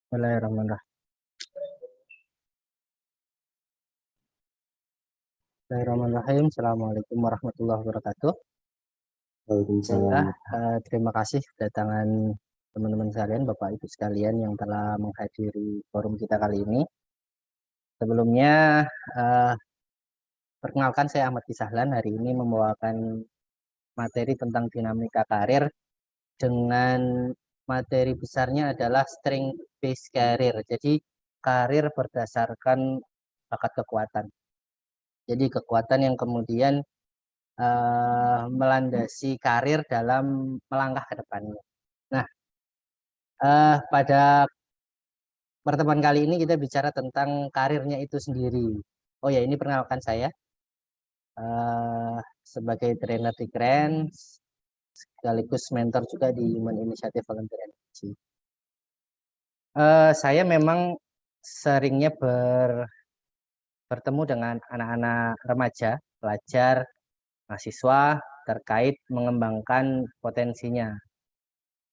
Bismillahirrahmanirrahim. Bismillahirrahmanirrahim. Assalamualaikum warahmatullahi wabarakatuh. Waalaikumsalam. Baiklah, terima kasih kedatangan teman-teman sekalian, Bapak Ibu sekalian yang telah menghadiri forum kita kali ini. Sebelumnya, eh, perkenalkan saya Ahmad Kisahlan. Hari ini membawakan materi tentang dinamika karir dengan materi besarnya adalah strength based career. Jadi karir berdasarkan bakat kekuatan. Jadi kekuatan yang kemudian melandasi karir dalam melangkah ke depannya. Nah, pada pertemuan kali ini kita bicara tentang karirnya itu sendiri. Oh ya, ini perkenalkan saya sebagai trainer di Keren, sekaligus mentor juga di Human Initiative Volunteer Energy. Saya memang seringnya bertemu dengan anak-anak remaja, pelajar, mahasiswa terkait mengembangkan potensinya.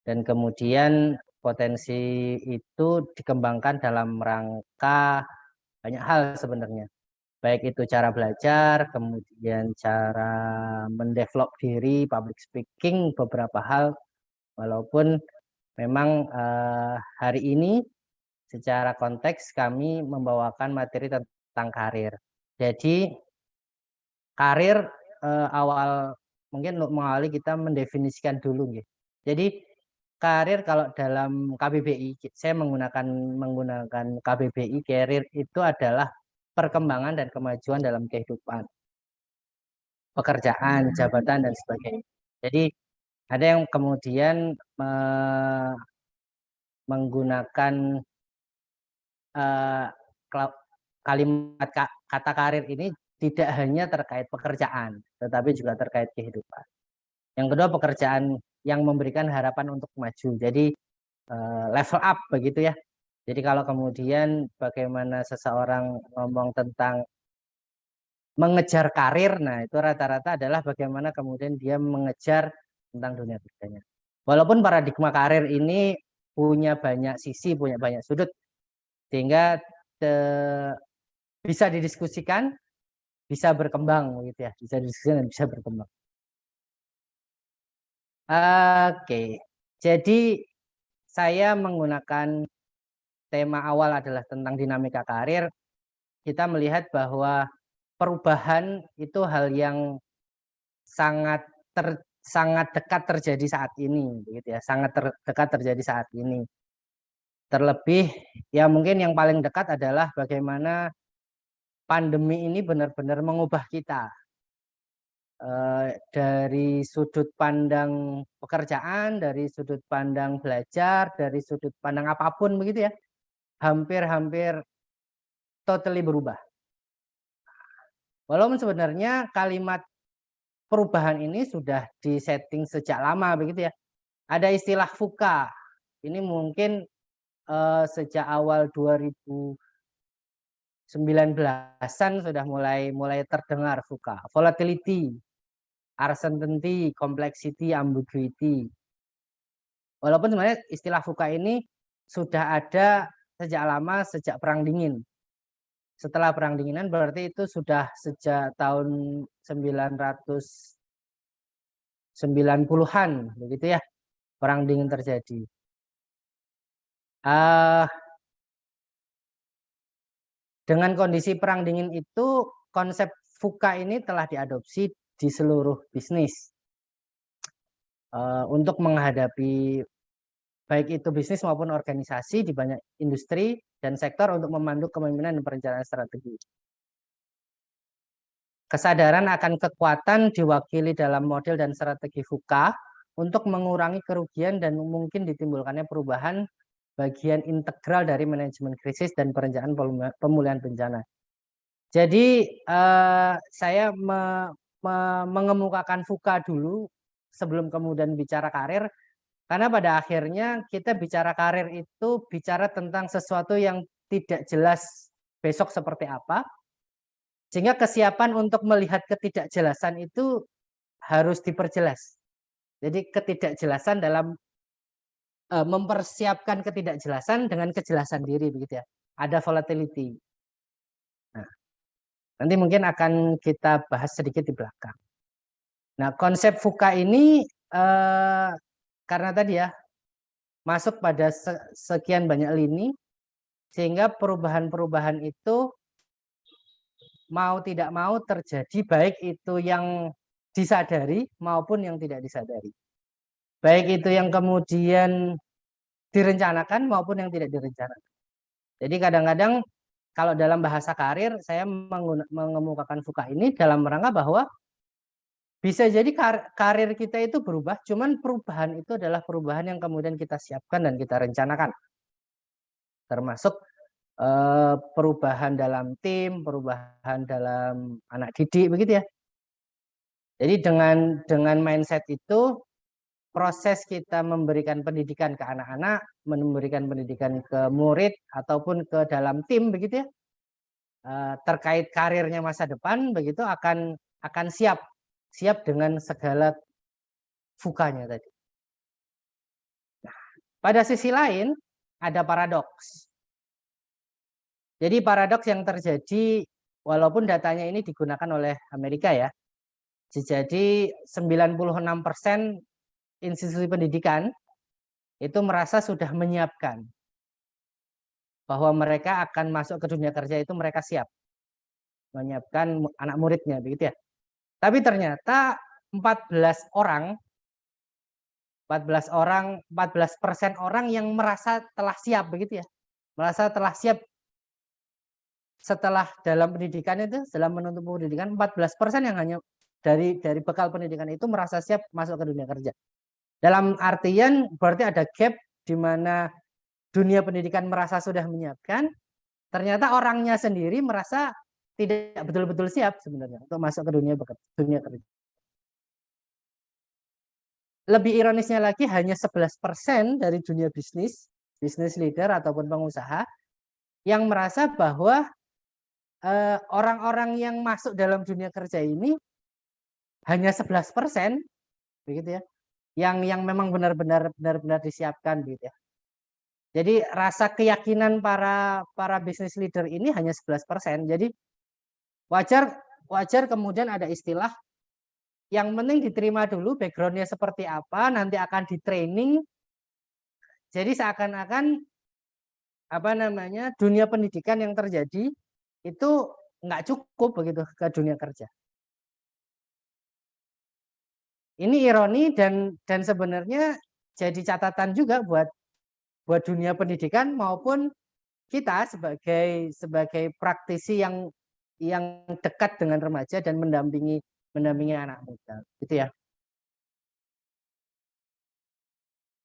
Dan kemudian potensi itu dikembangkan dalam rangka banyak hal sebenarnya. Baik itu cara belajar, kemudian cara mendevelop diri, public speaking, beberapa hal. Walaupun memang hari ini secara konteks kami membawakan materi tentang karir. Jadi karir awal mungkin untuk mengawali kita mendefinisikan dulu gitu. Jadi karir kalau dalam KBBI saya menggunakan KBBI, karir itu adalah perkembangan dan kemajuan dalam kehidupan, pekerjaan, jabatan dan sebagainya. Jadi ada yang kemudian menggunakan uh, kalimat kata karir ini tidak hanya terkait pekerjaan, tetapi juga terkait kehidupan. Yang kedua, pekerjaan yang memberikan harapan untuk maju. Jadi level up begitu ya. Jadi kalau kemudian bagaimana seseorang ngomong tentang mengejar karir, nah itu rata-rata adalah bagaimana kemudian dia mengejar tentang dunia kerjanya. Walaupun paradigma karir ini punya banyak sisi, punya banyak sudut, sehingga bisa didiskusikan, bisa berkembang gitu ya, bisa didiskusikan dan bisa berkembang. Oke, jadi saya menggunakan tema awal adalah tentang dinamika karir. Kita melihat bahwa perubahan itu hal yang sangat sangat dekat terjadi saat ini, begitu ya, sangat dekat terjadi saat ini. Terlebih, ya mungkin yang paling dekat adalah bagaimana pandemi ini benar-benar mengubah kita dari sudut pandang pekerjaan, dari sudut pandang belajar, dari sudut pandang apapun begitu ya, hampir-hampir totally berubah. Walaupun sebenarnya kalimat perubahan ini sudah disetting sejak lama begitu ya. Ada istilah VUCA. Ini mungkin sejak awal 2019-an sudah mulai terdengar VUCA. Volatility, uncertainty, complexity, ambiguity. Walaupun sebenarnya istilah VUCA ini sudah ada sejak lama, sejak Perang Dingin. Setelah Perang Dinginan berarti itu sudah sejak tahun 990-an begitu ya, Perang Dingin terjadi. Dengan kondisi Perang Dingin itu, konsep VUCA ini telah diadopsi di seluruh bisnis untuk menghadapi baik itu bisnis maupun organisasi di banyak industri dan sektor untuk memandu kepemimpinan dan perencanaan strategi. Kesadaran akan kekuatan diwakili dalam model dan strategi VUCA untuk mengurangi kerugian dan mungkin ditimbulkannya perubahan bagian integral dari manajemen krisis dan perencanaan pemulihan bencana. Jadi saya mengemukakan VUCA dulu sebelum kemudian bicara karir, karena pada akhirnya kita bicara karir itu bicara tentang sesuatu yang tidak jelas besok seperti apa, sehingga kesiapan untuk melihat ketidakjelasan itu harus diperjelas. Jadi ketidakjelasan dalam mempersiapkan ketidakjelasan dengan kejelasan diri begitu ya. Ada volatility. Nah, nanti mungkin akan kita bahas sedikit di belakang. Nah, konsep VUCA ini karena tadi ya masuk pada sekian banyak lini sehingga perubahan-perubahan itu mau tidak mau terjadi baik itu yang disadari maupun yang tidak disadari. Baik itu yang kemudian direncanakan maupun yang tidak direncanakan. Jadi kadang-kadang kalau dalam bahasa karir saya mengemukakan VUCA ini dalam rangka bahwa bisa jadi karir kita itu berubah, cuman perubahan itu adalah perubahan yang kemudian kita siapkan dan kita rencanakan. Termasuk perubahan dalam tim, perubahan dalam anak didik begitu ya. Jadi dengan mindset itu proses kita memberikan pendidikan ke anak-anak, memberikan pendidikan ke murid ataupun ke dalam tim begitu ya. Terkait karirnya masa depan begitu akan siap dengan segala VUCA-nya tadi. Nah, pada sisi lain ada paradoks. Jadi paradoks yang terjadi walaupun datanya ini digunakan oleh Amerika ya. Jadi 96% institusi pendidikan itu merasa sudah menyiapkan bahwa mereka akan masuk ke dunia kerja itu mereka siap menyiapkan anak muridnya begitu ya. Tapi ternyata 14% orang yang merasa telah siap begitu ya. Merasa telah siap setelah dalam pendidikan itu, dalam menuntut pendidikan 14% yang hanya dari bekal pendidikan itu merasa siap masuk ke dunia kerja. Dalam artian berarti ada gap di mana dunia pendidikan merasa sudah menyiapkan, ternyata orangnya sendiri merasa tidak betul-betul siap sebenarnya untuk masuk ke dunia kerja. Lebih ironisnya lagi hanya 11% dari dunia bisnis leader ataupun pengusaha yang merasa bahwa orang-orang yang masuk dalam dunia kerja ini hanya 11% begitu ya. Yang memang benar-benar disiapkan gitu ya. Jadi rasa keyakinan para bisnis leader ini hanya 11%. Jadi wajar kemudian ada istilah yang penting diterima dulu backgroundnya seperti apa, nanti akan di training. Jadi seakan-akan dunia pendidikan yang terjadi itu nggak cukup begitu ke dunia kerja. Ini ironi dan sebenarnya jadi catatan juga buat dunia pendidikan maupun kita sebagai praktisi yang dekat dengan remaja dan mendampingi anak muda, gitu ya.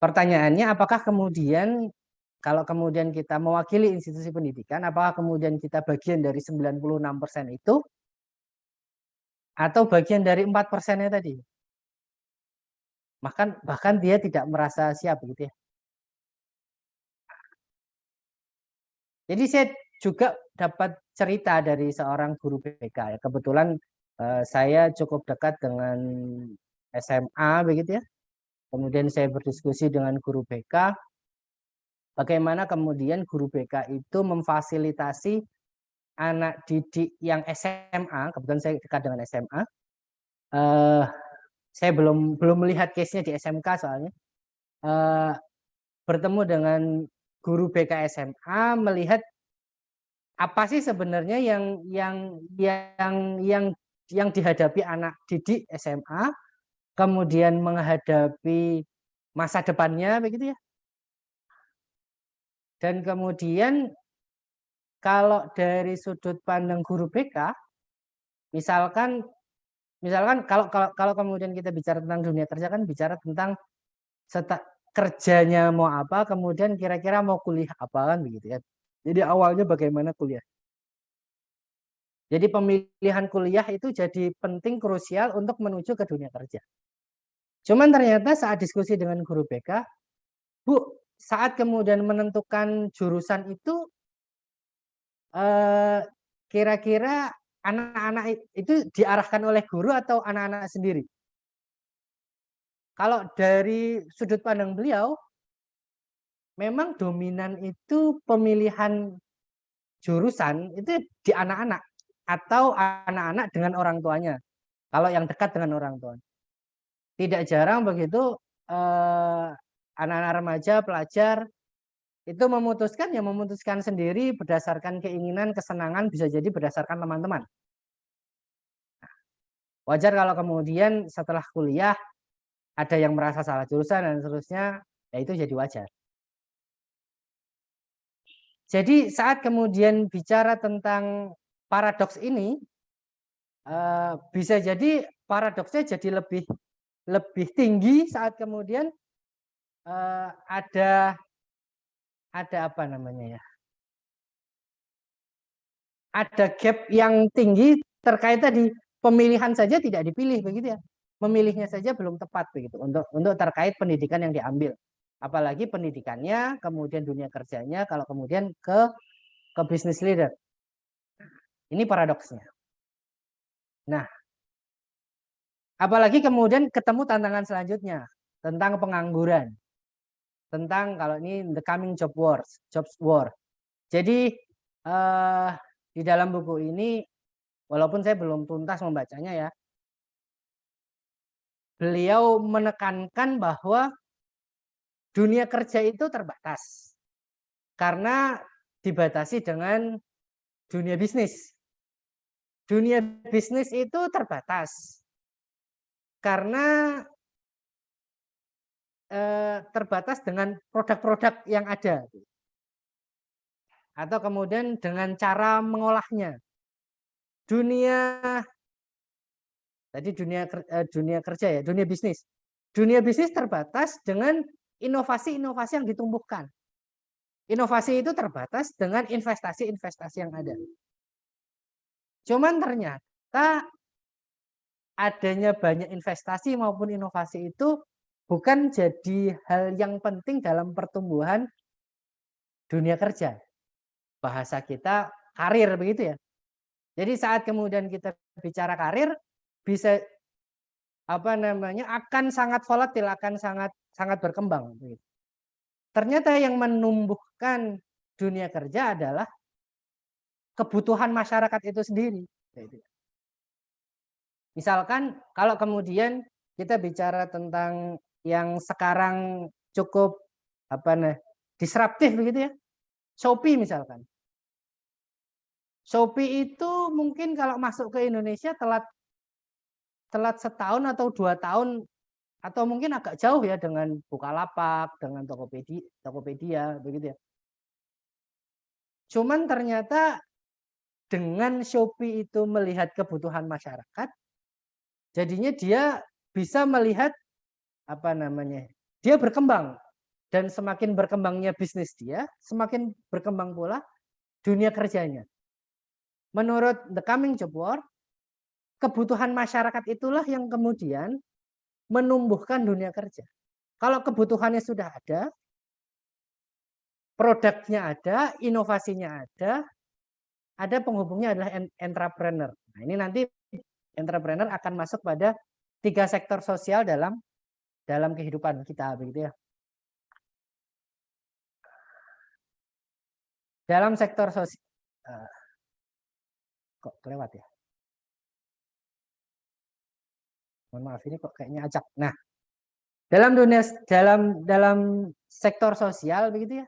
Pertanyaannya, apakah kemudian kalau kemudian kita mewakili institusi pendidikan, apakah kemudian kita bagian dari 96% itu atau bagian dari 4%-nya tadi? Bahkan dia tidak merasa siap gitu ya. Jadi saya juga dapat cerita dari seorang guru BK ya. Kebetulan saya cukup dekat dengan SMA begitu ya. Kemudian saya berdiskusi dengan guru BK bagaimana kemudian guru BK itu memfasilitasi anak didik yang SMA, kebetulan saya dekat dengan SMA. Saya belum melihat case-nya di SMK soalnya. Bertemu dengan guru BK SMA melihat apa sih sebenarnya yang dihadapi anak didik SMA, kemudian menghadapi masa depannya begitu ya. Dan kemudian kalau dari sudut pandang guru BK, misalkan kalau kemudian kita bicara tentang dunia kerja kan bicara tentang kerjanya mau apa, kemudian kira-kira mau kuliah apa kan begitu ya. Jadi awalnya bagaimana kuliah. Jadi pemilihan kuliah itu jadi penting krusial untuk menuju ke dunia kerja. Cuman ternyata saat diskusi dengan guru BK, Bu, saat kemudian menentukan jurusan itu kira-kira anak-anak itu diarahkan oleh guru atau anak-anak sendiri? Kalau dari sudut pandang beliau, memang dominan itu pemilihan jurusan itu di anak-anak atau anak-anak dengan orang tuanya. Kalau yang dekat dengan orang tua. Tidak jarang begitu anak-anak remaja, pelajar itu memutuskan sendiri berdasarkan keinginan, kesenangan, bisa jadi berdasarkan teman-teman. Wajar kalau kemudian setelah kuliah ada yang merasa salah jurusan dan seterusnya, ya itu jadi wajar. Jadi saat kemudian bicara tentang paradoks ini, bisa jadi paradoksnya jadi lebih tinggi saat kemudian ada apa namanya ya? Ada gap yang tinggi terkait tadi pemilihan saja tidak dipilih begitu ya. Memilihnya saja belum tepat begitu untuk terkait pendidikan yang diambil. Apalagi pendidikannya, kemudian dunia kerjanya, kalau kemudian ke business leader. Ini paradoksnya. Nah, apalagi kemudian ketemu tantangan selanjutnya tentang pengangguran. Tentang kalau ini the coming jobs war. Jadi di dalam buku ini, walaupun saya belum tuntas membacanya ya, beliau menekankan bahwa dunia kerja itu terbatas karena dibatasi dengan dunia bisnis. Dunia bisnis itu terbatas karena terbatas dengan produk-produk yang ada atau kemudian dengan cara mengolahnya. Dunia kerja ya, dunia bisnis. Dunia bisnis terbatas dengan inovasi-inovasi yang ditumbuhkan. Inovasi itu terbatas dengan investasi-investasi yang ada. Cuman ternyata adanya banyak investasi maupun inovasi itu bukan jadi hal yang penting dalam pertumbuhan dunia kerja. Bahasa kita karir begitu ya. Jadi saat kemudian kita bicara karir bisa akan sangat volatil, akan sangat berkembang. Ternyata yang menumbuhkan dunia kerja adalah kebutuhan masyarakat itu sendiri. Misalkan kalau kemudian kita bicara tentang yang sekarang cukup disruptif begitu ya, Shopee misalkan. Shopee itu mungkin kalau masuk ke Indonesia telat setahun atau 2 tahun atau mungkin agak jauh ya dengan Bukalapak, dengan Tokopedia begitu ya. Cuman ternyata dengan Shopee itu melihat kebutuhan masyarakat, jadinya dia bisa melihat dia berkembang, dan semakin berkembangnya bisnis dia, semakin berkembang pula dunia kerjanya. Menurut The Coming Job War, kebutuhan masyarakat itulah yang kemudian menumbuhkan dunia kerja. Kalau kebutuhannya sudah ada, produknya ada, inovasinya ada penghubungnya adalah entrepreneur. Nah, ini nanti entrepreneur akan masuk pada 3 sektor sosial dalam kehidupan kita begitu ya. Dalam sektor sosial kok kelewat ya. Mohon maaf ini kok kayaknya acak. Nah, dalam sektor sosial begitu ya.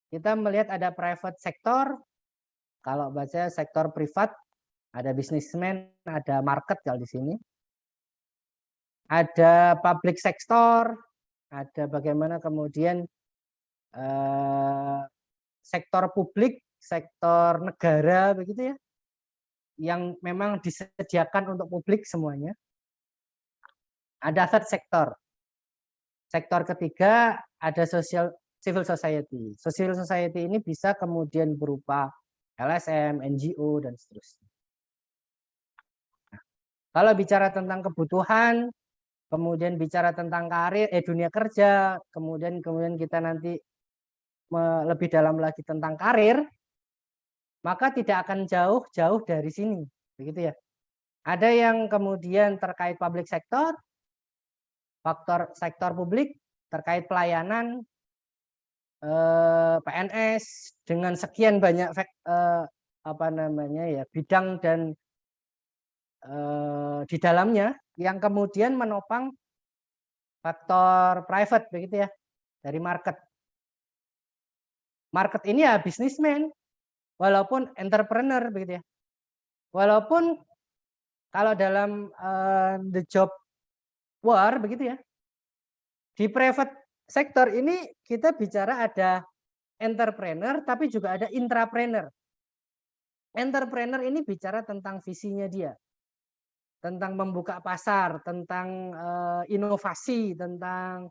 Kita melihat ada private sektor, kalau baca sektor privat, ada bisnismen, ada market kalau di sini. Ada public sektor, ada bagaimana kemudian sektor publik, sektor negara begitu ya, yang memang disediakan untuk publik semuanya. Ada third sektor. Sektor ketiga ada civil society. Civil society ini bisa kemudian berupa LSM, NGO dan seterusnya. Nah, kalau bicara tentang kebutuhan, kemudian bicara tentang karir, dunia kerja, kemudian kita nanti lebih dalam lagi tentang karir, maka tidak akan jauh-jauh dari sini, begitu ya. Ada yang kemudian terkait public sector, faktor sektor publik terkait pelayanan, PNS dengan sekian banyak bidang dan di dalamnya yang kemudian menopang faktor private begitu ya dari market. Market ini ya bisnismen, walaupun entrepreneur begitu ya. Walaupun kalau dalam the job war begitu ya. Di private sektor ini kita bicara ada entrepreneur tapi juga ada intrapreneur. Entrepreneur ini bicara tentang visinya dia, tentang membuka pasar, tentang inovasi, tentang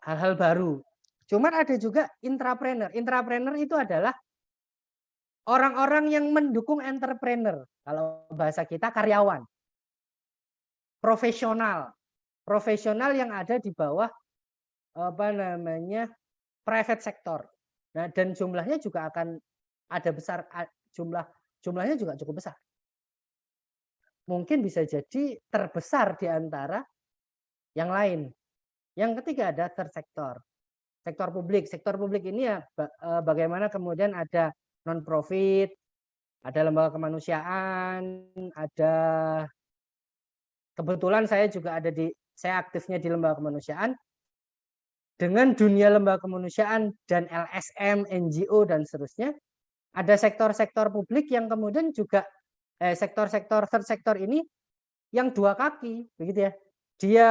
hal-hal baru. Cuman ada juga intrapreneur. Intrapreneur itu adalah orang-orang yang mendukung entrepreneur. Kalau bahasa kita karyawan. Profesional. Profesional yang ada di bawah private sector. Nah, dan jumlahnya juga akan ada besar, jumlahnya juga cukup besar. Mungkin bisa jadi terbesar di antara yang lain. Yang ketiga ada third sector. Sektor publik. Sektor publik ini ya bagaimana kemudian ada non-profit, ada lembaga kemanusiaan, ada kebetulan saya aktifnya di lembaga kemanusiaan. Dengan dunia lembaga kemanusiaan dan LSM, NGO dan seterusnya, ada sektor-sektor publik yang kemudian juga sektor-sektor third sector ini yang dua kaki, begitu ya. Dia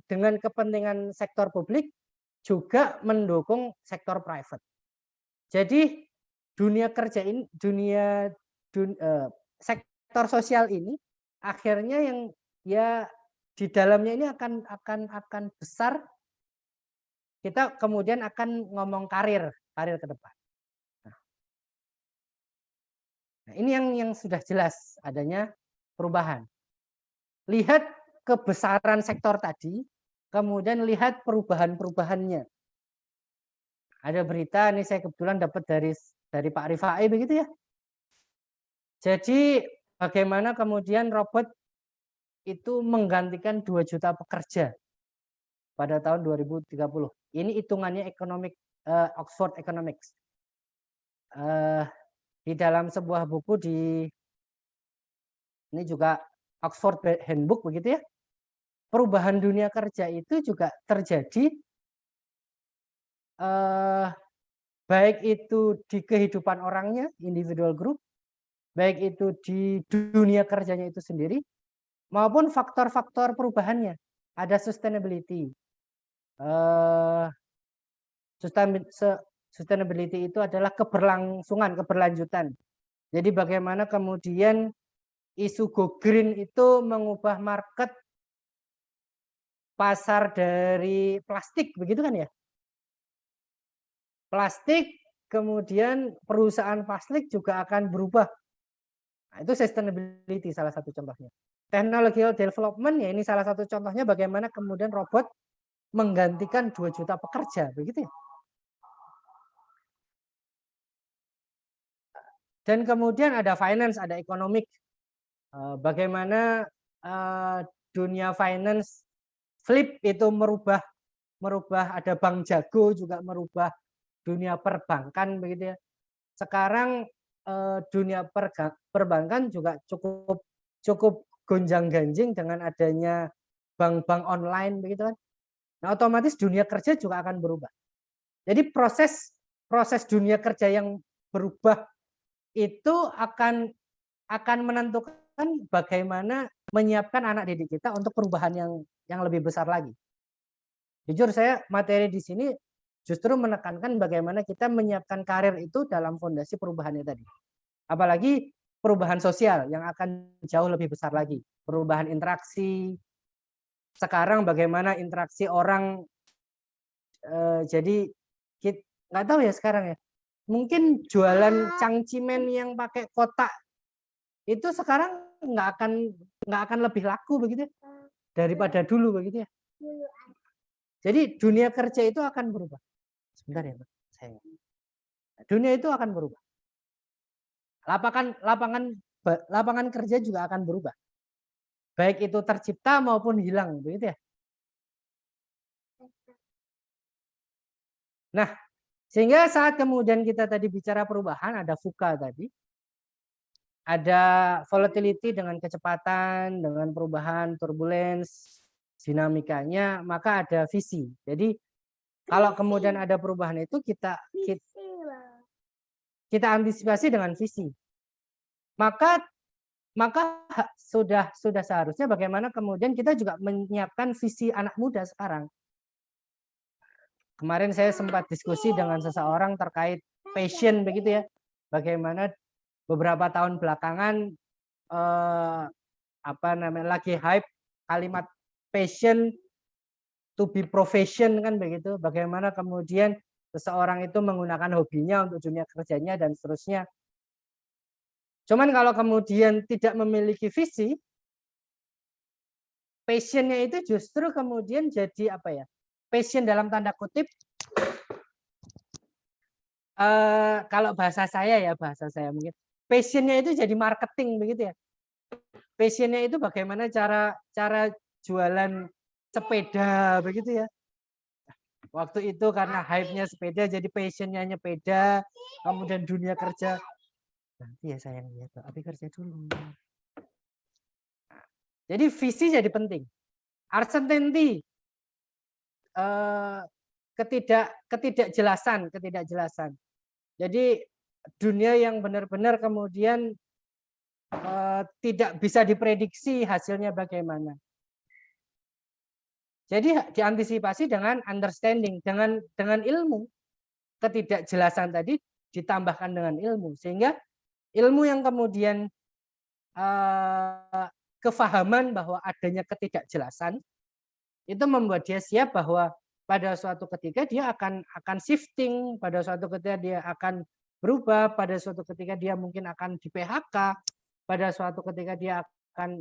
dengan kepentingan sektor publik juga mendukung sektor private. Jadi dunia kerja ini, sektor sosial ini akhirnya yang ya di dalamnya ini akan besar. Kita kemudian akan ngomong karir ke depan. Nah, ini yang sudah jelas adanya perubahan. Lihat kebesaran sektor tadi, kemudian lihat perubahan-perubahannya. Ada berita ini saya kebetulan dapat dari Pak Rifai begitu ya. Jadi bagaimana kemudian robot itu menggantikan 2 juta pekerja pada tahun 2030. Ini hitungannya Oxford Economics. Di dalam sebuah buku ini juga Oxford Handbook begitu ya. Perubahan dunia kerja itu juga terjadi baik itu di kehidupan orangnya, individual group, baik itu di dunia kerjanya itu sendiri, maupun faktor-faktor perubahannya. Ada sustainability. Sustainability itu adalah keberlangsungan, keberlanjutan. Jadi bagaimana kemudian isu go green itu mengubah market pasar dari plastik, begitu kan ya? Plastik, kemudian perusahaan plastik juga akan berubah. Nah, itu sustainability salah satu contohnya. Technological development ya ini salah satu contohnya bagaimana kemudian robot menggantikan 2 juta pekerja, begitu ya? Dan kemudian ada finance, ada economic. Bagaimana dunia finance flip itu merubah ada bank jago juga merubah dunia perbankan begitu ya. Sekarang dunia perbankan juga cukup gonjang-ganjing dengan adanya bank-bank online begitu kan. Nah, otomatis dunia kerja juga akan berubah. Jadi proses dunia kerja yang berubah itu akan menentukan bagaimana menyiapkan anak didik kita untuk perubahan yang lebih besar lagi. Jujur saya materi di sini justru menekankan bagaimana kita menyiapkan karir itu dalam fondasi perubahannya tadi. Apalagi perubahan sosial yang akan jauh lebih besar lagi. Perubahan interaksi. Sekarang bagaimana interaksi orang jadi nggak tahu ya sekarang ya. Mungkin jualan cangcimen yang pakai kotak itu sekarang nggak akan lebih laku begitu daripada dulu begitu ya. Jadi dunia kerja itu akan berubah. Sebentar ya, sayang. Dunia itu akan berubah. Lapangan kerja juga akan berubah. Baik itu tercipta maupun hilang begitu ya. Nah, sehingga saat kemudian kita tadi bicara perubahan, ada VUCA tadi, ada volatility dengan kecepatan, dengan perubahan, turbulence, dinamikanya, maka ada visi. Jadi kalau kemudian ada perubahan itu kita antisipasi dengan visi. Maka sudah seharusnya bagaimana kemudian kita juga menyiapkan visi anak muda sekarang. Kemarin saya sempat diskusi dengan seseorang terkait passion begitu ya. Bagaimana beberapa tahun belakangan lagi hype kalimat passion to be profession kan begitu. Bagaimana kemudian seseorang itu menggunakan hobinya untuk dunia kerjanya dan seterusnya. Cuman kalau kemudian tidak memiliki visi, passionnya itu justru kemudian jadi apa ya? Passion dalam tanda kutip, kalau bahasa saya mungkin passionnya itu jadi marketing begitu ya. Passionnya itu bagaimana cara jualan sepeda begitu ya. Waktu itu karena hype-nya sepeda jadi passionnya sepeda, kemudian dunia kerja. Nanti ya sayang ya, tapi kerja dulu. Jadi visi jadi penting. Uncertainty, ketidakjelasan. Jadi dunia yang benar-benar kemudian tidak bisa diprediksi hasilnya bagaimana. Jadi diantisipasi dengan understanding, dengan ilmu. Ketidakjelasan tadi ditambahkan dengan ilmu, sehingga ilmu yang kemudian kefahaman bahwa adanya ketidakjelasan itu membuat dia siap bahwa pada suatu ketika dia akan shifting, pada suatu ketika dia akan berubah, pada suatu ketika dia mungkin akan di PHK, pada suatu ketika dia akan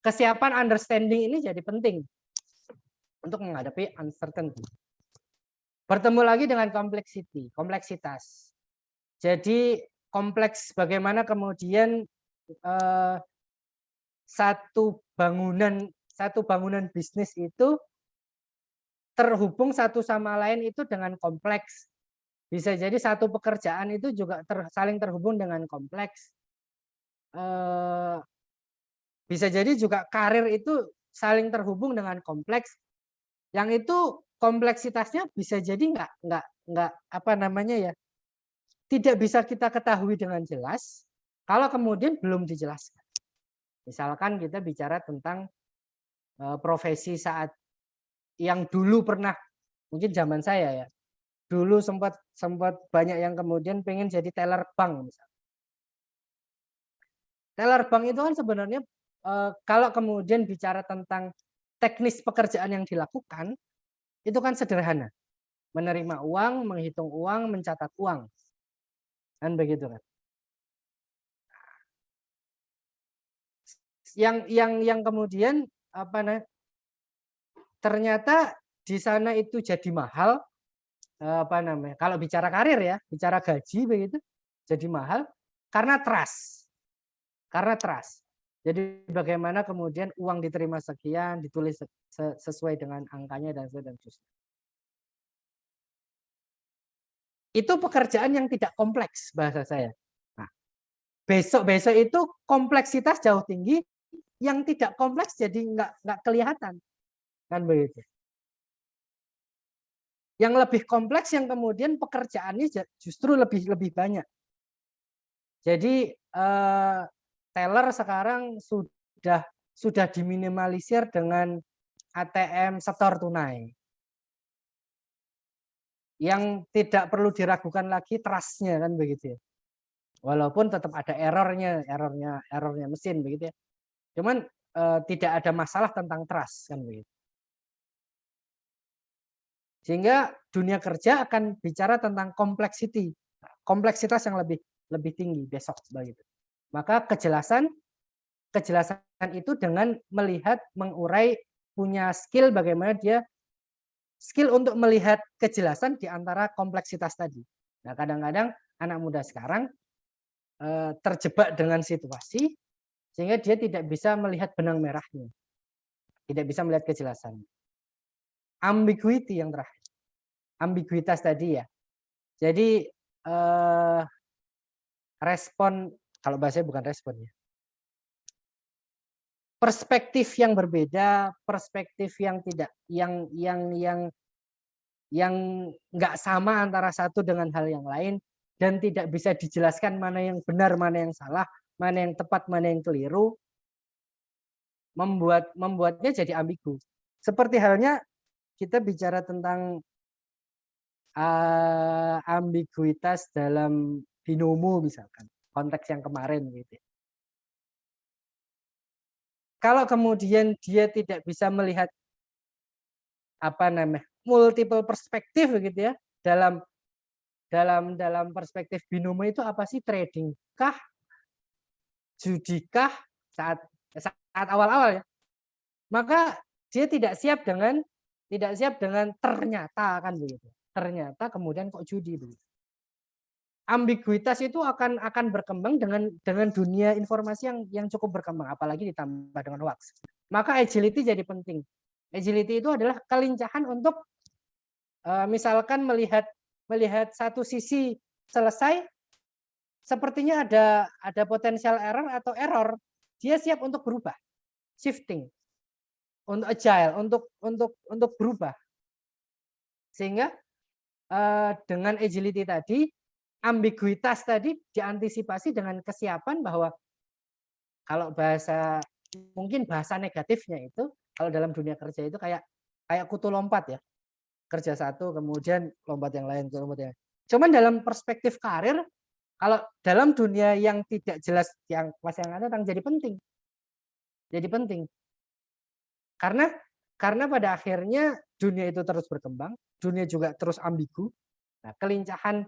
kesiapan understanding ini jadi penting untuk menghadapi uncertainty. Bertemu lagi dengan kompleksitas. Jadi kompleks bagaimana kemudian satu bangunan bisnis itu terhubung satu sama lain itu dengan kompleks. Bisa jadi satu pekerjaan itu juga saling terhubung dengan kompleks. Bisa jadi juga karir itu saling terhubung dengan kompleks. Yang itu kompleksitasnya bisa jadi nggak apa namanya ya, tidak bisa kita ketahui dengan jelas kalau kemudian belum dijelaskan. Misalkan kita bicara tentang profesi saat yang dulu pernah, mungkin zaman saya ya, dulu sempat banyak yang kemudian pengen jadi teller bank misalnya. Teller bank itu kan sebenarnya kalau kemudian bicara tentang teknis pekerjaan yang dilakukan itu kan sederhana, menerima uang, menghitung uang, mencatat uang, kan begitu kan. Yang kemudian ternyata di sana itu jadi mahal, kalau bicara karir ya, bicara gaji begitu, jadi mahal karena trust. Jadi bagaimana kemudian uang diterima sekian, ditulis sesuai dengan angkanya dan seterusnya. Itu pekerjaan yang tidak kompleks bahasa saya. Nah, besok itu kompleksitas jauh tinggi, yang tidak kompleks jadi nggak kelihatan, kan begitu. Yang lebih kompleks yang kemudian pekerjaannya justru lebih banyak. Jadi teller sekarang sudah diminimalisir dengan ATM setor tunai. Yang tidak perlu diragukan lagi trust-nya kan begitu ya. Walaupun tetap ada errornya mesin begitu ya. Cuman tidak ada masalah tentang trust kan begitu. Sehingga dunia kerja akan bicara tentang kompleksitas yang lebih tinggi besok begitu. Maka kejelasan itu dengan melihat, mengurai, punya skill bagaimana dia skill untuk melihat kejelasan di antara kompleksitas tadi. Nah, kadang-kadang anak muda sekarang terjebak dengan situasi sehingga dia tidak bisa melihat benang merahnya, tidak bisa melihat kejelasannya. Ambiguity yang terakhir. ambiguitas tadi ya. Jadi respon, kalau bahasanya bukan respon ya. Perspektif yang berbeda, perspektif yang tidak yang nggak sama antara satu dengan hal yang lain dan tidak bisa dijelaskan mana yang benar, mana yang salah, mana yang tepat, mana yang keliru, membuatnya jadi ambigu. Seperti halnya kita bicara tentang ambiguitas dalam binomo misalkan, konteks yang kemarin gitu. Kalau kemudian dia tidak bisa melihat multiple perspektif begitu ya, dalam perspektif binomo itu apa sih, trading kah, judi kah, saat awal-awal ya, maka dia tidak siap dengan ternyata kan begitu. Ternyata kemudian kok judi begitu. Ambiguitas itu akan berkembang dengan dunia informasi yang cukup berkembang, apalagi ditambah dengan hoax. Maka agility jadi penting. Agility itu adalah kelincahan untuk misalkan melihat satu sisi selesai, sepertinya ada potensial error atau error, dia siap untuk berubah, shifting, untuk agile, untuk berubah. Sehingga dengan agility tadi, ambiguitas tadi diantisipasi dengan kesiapan bahwa kalau mungkin bahasa negatifnya itu, kalau dalam dunia kerja itu kayak kutu lompat ya. Kerja satu, kemudian lompat yang lain, Cuman dalam perspektif karir, kalau dalam dunia yang tidak jelas yang Mas yang datang jadi penting. Jadi penting. Karena pada akhirnya dunia itu terus berkembang, dunia juga terus ambigu. Nah, kelincahan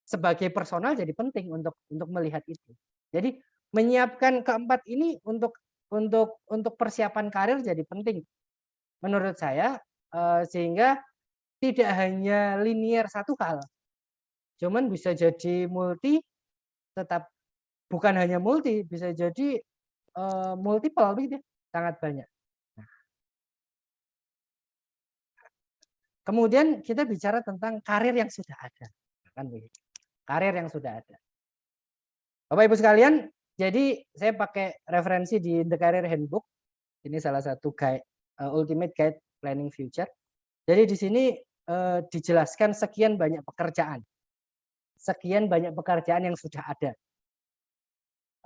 sebagai personal jadi penting untuk melihat itu. Jadi menyiapkan keempat ini untuk persiapan karir jadi penting menurut saya, sehingga tidak hanya linear satu hal, cuman bisa jadi multi, tetap bukan hanya multi, bisa jadi multiple gitu, sangat banyak. Nah, kemudian kita bicara tentang karir yang sudah ada, kan begitu. Karir yang sudah ada. Bapak Ibu sekalian, jadi saya pakai referensi di The Career Handbook. Ini salah satu guide, Ultimate Guide Planning Future. Jadi di sini dijelaskan sekian banyak pekerjaan yang sudah ada.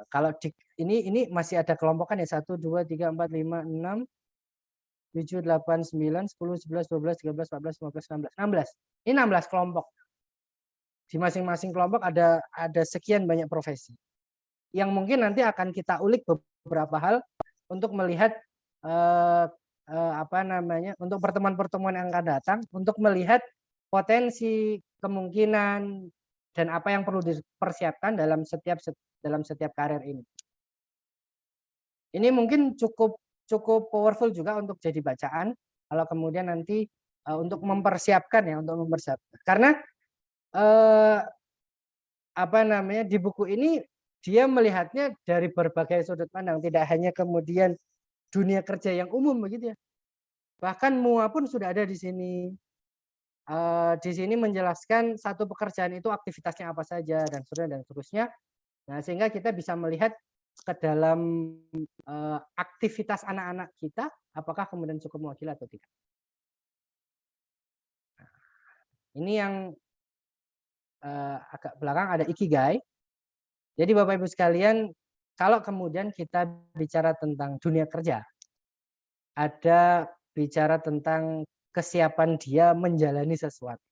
Kalau ini masih ada kelompokan ya, 1, 2, 3, 4, 5, 6, 7, 8, 9, 10, 11, 12, 13, 14, 15, 16. Ini 16 kelompok. Di masing-masing kelompok ada sekian banyak profesi. Yang mungkin nanti akan kita ulik beberapa hal untuk melihat untuk pertemuan-pertemuan yang akan datang, untuk melihat potensi, kemungkinan, dan apa yang perlu dipersiapkan dalam setiap karir ini. Ini mungkin cukup powerful juga untuk jadi bacaan kalau kemudian nanti untuk mempersiapkan. Karena di buku ini dia melihatnya dari berbagai sudut pandang, tidak hanya kemudian dunia kerja yang umum begitu ya. Bahkan MUA pun sudah ada di sini. Di sini menjelaskan satu pekerjaan itu aktivitasnya apa saja dan seterusnya. Nah, sehingga kita bisa melihat ke dalam aktivitas anak-anak kita, apakah kemudian cukup mewakili atau tidak. Nah, ini yang agak belakang ada ikigai. Jadi Bapak Ibu sekalian, kalau kemudian kita bicara tentang dunia kerja, ada bicara tentang kesiapan dia menjalani sesuatu.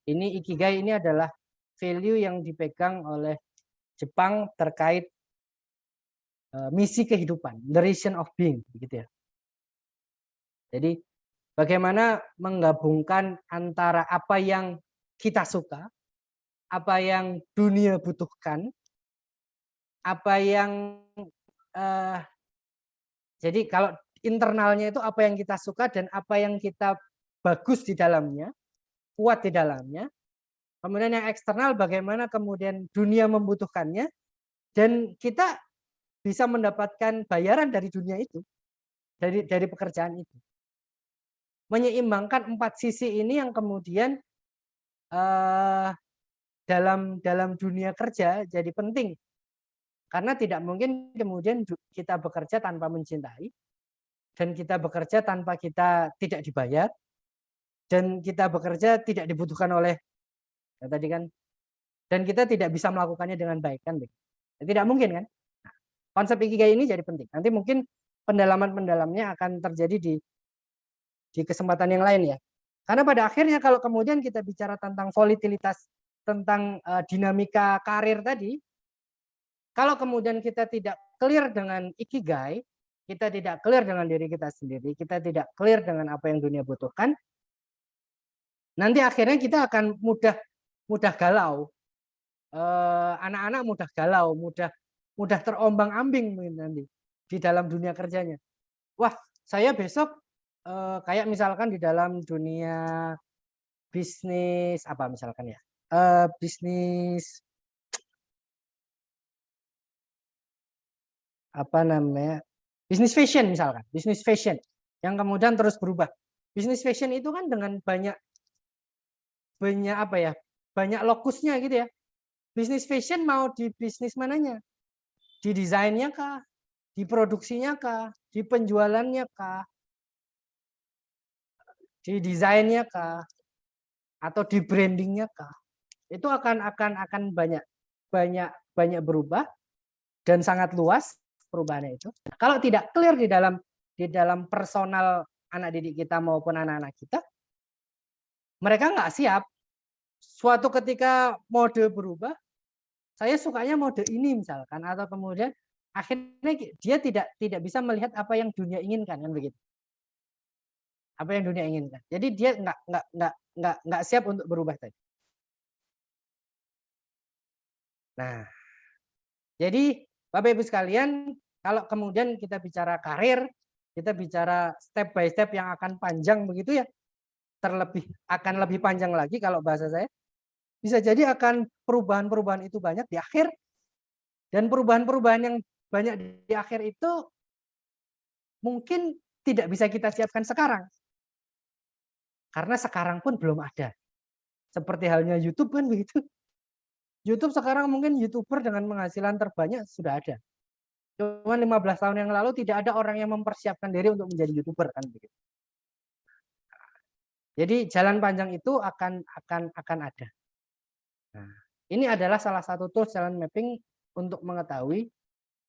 Ini ikigai, ini adalah value yang dipegang oleh Jepang terkait misi kehidupan, the reason of being, begitu ya. Jadi bagaimana menggabungkan antara apa yang kita suka, apa yang dunia butuhkan, apa yang jadi kalau internalnya itu apa yang kita suka dan apa yang kita bagus di dalamnya, kuat di dalamnya. Kemudian yang eksternal bagaimana kemudian dunia membutuhkannya dan kita bisa mendapatkan bayaran dari dunia itu, dari pekerjaan itu. menyeimbangkan 4 sisi ini yang kemudian dalam dunia kerja jadi penting. Karena tidak mungkin kemudian kita bekerja tanpa mencintai, dan kita bekerja tanpa kita tidak dibayar, dan kita bekerja tidak dibutuhkan oleh ya tadi kan, dan kita tidak bisa melakukannya dengan baik kan, tidak mungkin kan. Nah, konsep ikigai ini jadi penting. Nanti mungkin pendalaman-pendalamnya akan terjadi di kesempatan yang lain ya. Karena pada akhirnya kalau kemudian kita bicara tentang volatilitas, tentang dinamika karir tadi, kalau kemudian kita tidak clear dengan ikigai, kita tidak clear dengan diri kita sendiri, kita tidak clear dengan apa yang dunia butuhkan, nanti akhirnya kita akan mudah galau. Anak-anak mudah galau, mudah terombang-ambing nanti di dalam dunia kerjanya. Wah, saya besok kayak misalkan di dalam dunia bisnis apa misalkan ya, bisnis apa namanya, bisnis fashion misalkan, bisnis fashion yang kemudian terus berubah. Bisnis fashion itu kan dengan banyak apa ya, banyak lokusnya gitu ya. Bisnis fashion mau di bisnis mananya, di desainnya kah, di produksinya kah, di penjualannya kah, di desainnya kah, atau di brandingnya kah, itu akan banyak berubah dan sangat luas perubahannya itu. Kalau tidak clear di dalam personal anak didik kita maupun anak-anak kita, mereka nggak siap. Suatu ketika mode berubah, saya sukanya mode ini misalkan, atau kemudian akhirnya dia tidak bisa melihat apa yang dunia inginkan kan begitu. Apa yang dunia inginkan. Jadi dia nggak siap untuk berubah tadi. Nah, jadi Bapak Ibu sekalian, kalau kemudian kita bicara karir, kita bicara step by step yang akan panjang begitu ya, akan lebih panjang lagi kalau bahasa saya. Bisa jadi akan perubahan-perubahan itu banyak di akhir, dan perubahan-perubahan yang banyak di akhir itu mungkin tidak bisa kita siapkan sekarang. Karena sekarang pun belum ada. Seperti halnya YouTube kan begitu. YouTube sekarang mungkin YouTuber dengan penghasilan terbanyak sudah ada. Cuma 15 tahun yang lalu tidak ada orang yang mempersiapkan diri untuk menjadi YouTuber kan begitu. Jadi jalan panjang itu akan ada. Nah, ini adalah salah satu tools talent mapping untuk mengetahui,